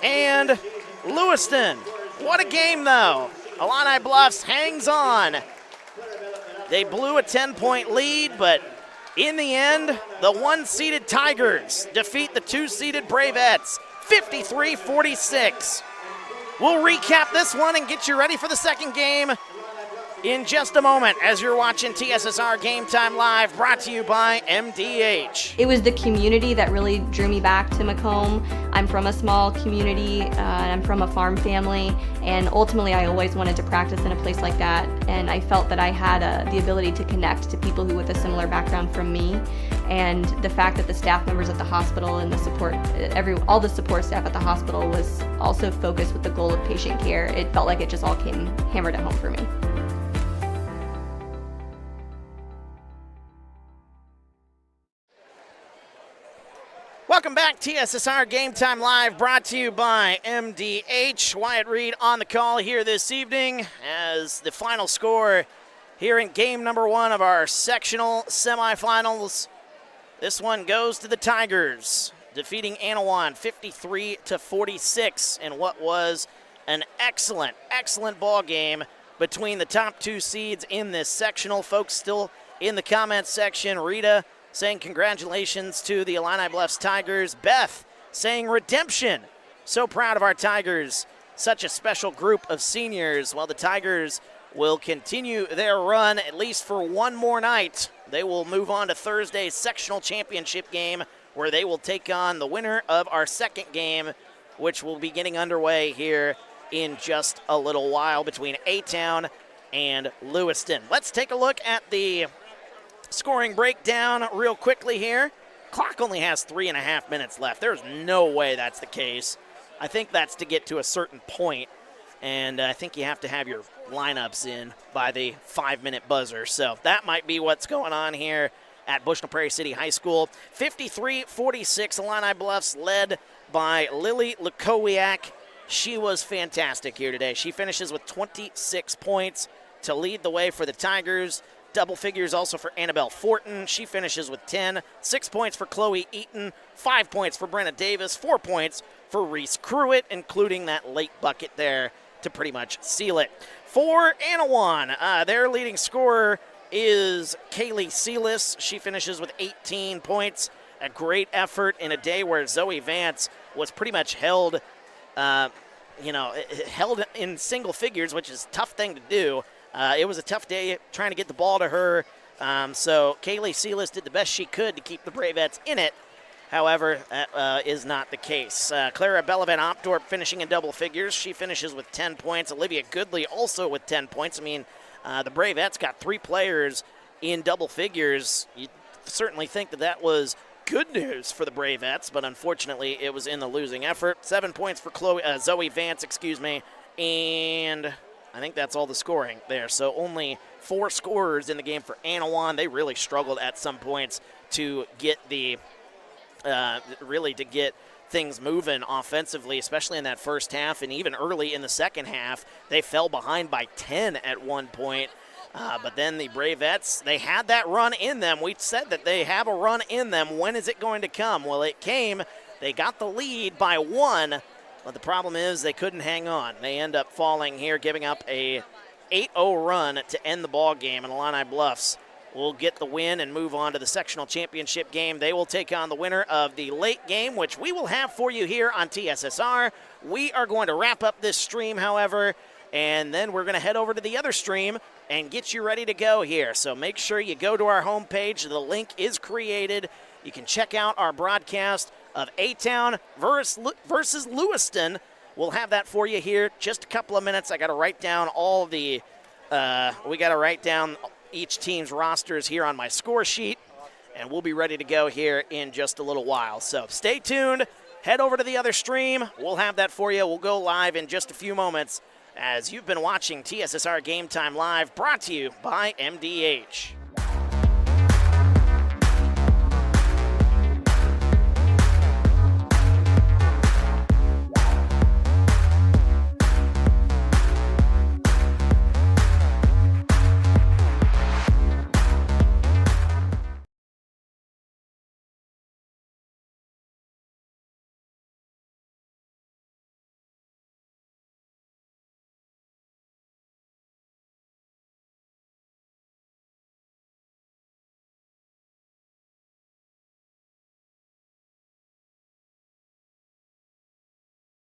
and Lewiston. What a game, though. Illini Bluffs hangs on. They blew a 10-point lead, but in the end, the 1-seeded Tigers defeat the 2-seeded Bravettes, 53-46. We'll recap this one and get you ready for the second game in just a moment as you're watching TSSR Game Time Live, brought to you by MDH. It was the community that really drew me back to Macomb. I'm from a small community, and I'm from a farm family, and ultimately I always wanted to practice in a place like that, and I felt that I had the ability to connect to people who with a similar background from me, and the fact that the staff members at the hospital and the support, all the support staff at the hospital was also focused with the goal of patient care. It felt like it just all came hammered at home for me. Welcome back, TSSR Game Time Live, brought to you by MDH. Wyatt Reed on the call here this evening as the final score here in game number 1 of our sectional semifinals. This one goes to the Tigers, defeating Annawan 53-46 in what was an excellent, excellent ball game between the top 2 seeds in this sectional. Folks still in the comments section. Rita saying congratulations to the Illini Bluffs Tigers. Beth saying redemption. So proud of our Tigers. Such a special group of seniors. Well, the Tigers will continue their run at least for one more night. They will move on to Thursday's sectional championship game, where they will take on the winner of our second game, which will be getting underway here in just a little while between A-Town and Lewiston. Let's take a look at the scoring breakdown real quickly here. Clock only has 3.5 minutes left. There's no way that's the case. I think that's to get to a certain point, and I think you have to have your lineups in by the 5-minute buzzer. So that might be what's going on here at Bushnell-Prairie City High School. 53-46, Illini Bluffs led by Lily Lukowiak. She was fantastic here today. She finishes with 26 points to lead the way for the Tigers. Double figures also for Annabelle Fortin. She finishes with 10. 6 points for Chloe Eaton. 5 points for Brenna Davis. 4 points for Reese Cruitt, including that late bucket there to pretty much seal it. For Annawan, their leading scorer is Kaylee Sealis. She finishes with 18 points. A great effort in a day where Zoe Vance was pretty much held in single figures, which is a tough thing to do. It was a tough day trying to get the ball to her. So Kaylee Sealis did the best she could to keep the Bravettes in it. However, that is not the case. Clara Bellavan-Opdorp finishing in double figures. She finishes with 10 points. Olivia Goodley also with 10 points. I mean, The Bravettes got 3 players in double figures. You'd certainly think that that was good news for the Bravettes, but unfortunately it was in the losing effort. 7 points for Zoe Vance, and I think that's all the scoring there. So only 4 scorers in the game for Annawan. They really struggled at some points to get things moving offensively, especially in that first half, and even early in the second half. They fell behind by 10 at one point. But then the Bravettes, they had that run in them. We said that they have a run in them. When is it going to come? Well, it came. They got the lead by 1, but the problem is they couldn't hang on. They end up falling here, giving up a 8-0 run to end the ball game, and Illini Bluffs will get the win and move on to the sectional championship game. They will take on the winner of the late game, which we will have for you here on TSSR. We are going to wrap up this stream, however, and then we're going to head over to the other stream and get you ready to go here. So make sure you go to our homepage. The link is created. You can check out our broadcast of A-Town versus Lewiston. We'll have that for you here just a couple of minutes. I got to write down all the we got to write down each team's rosters here on my score sheet, and we'll be ready to go here in just a little while. So stay tuned. Head over to the other stream. We'll have that for you. We'll go live in just a few moments as you've been watching TSSR Game Time Live, brought to you by MDH.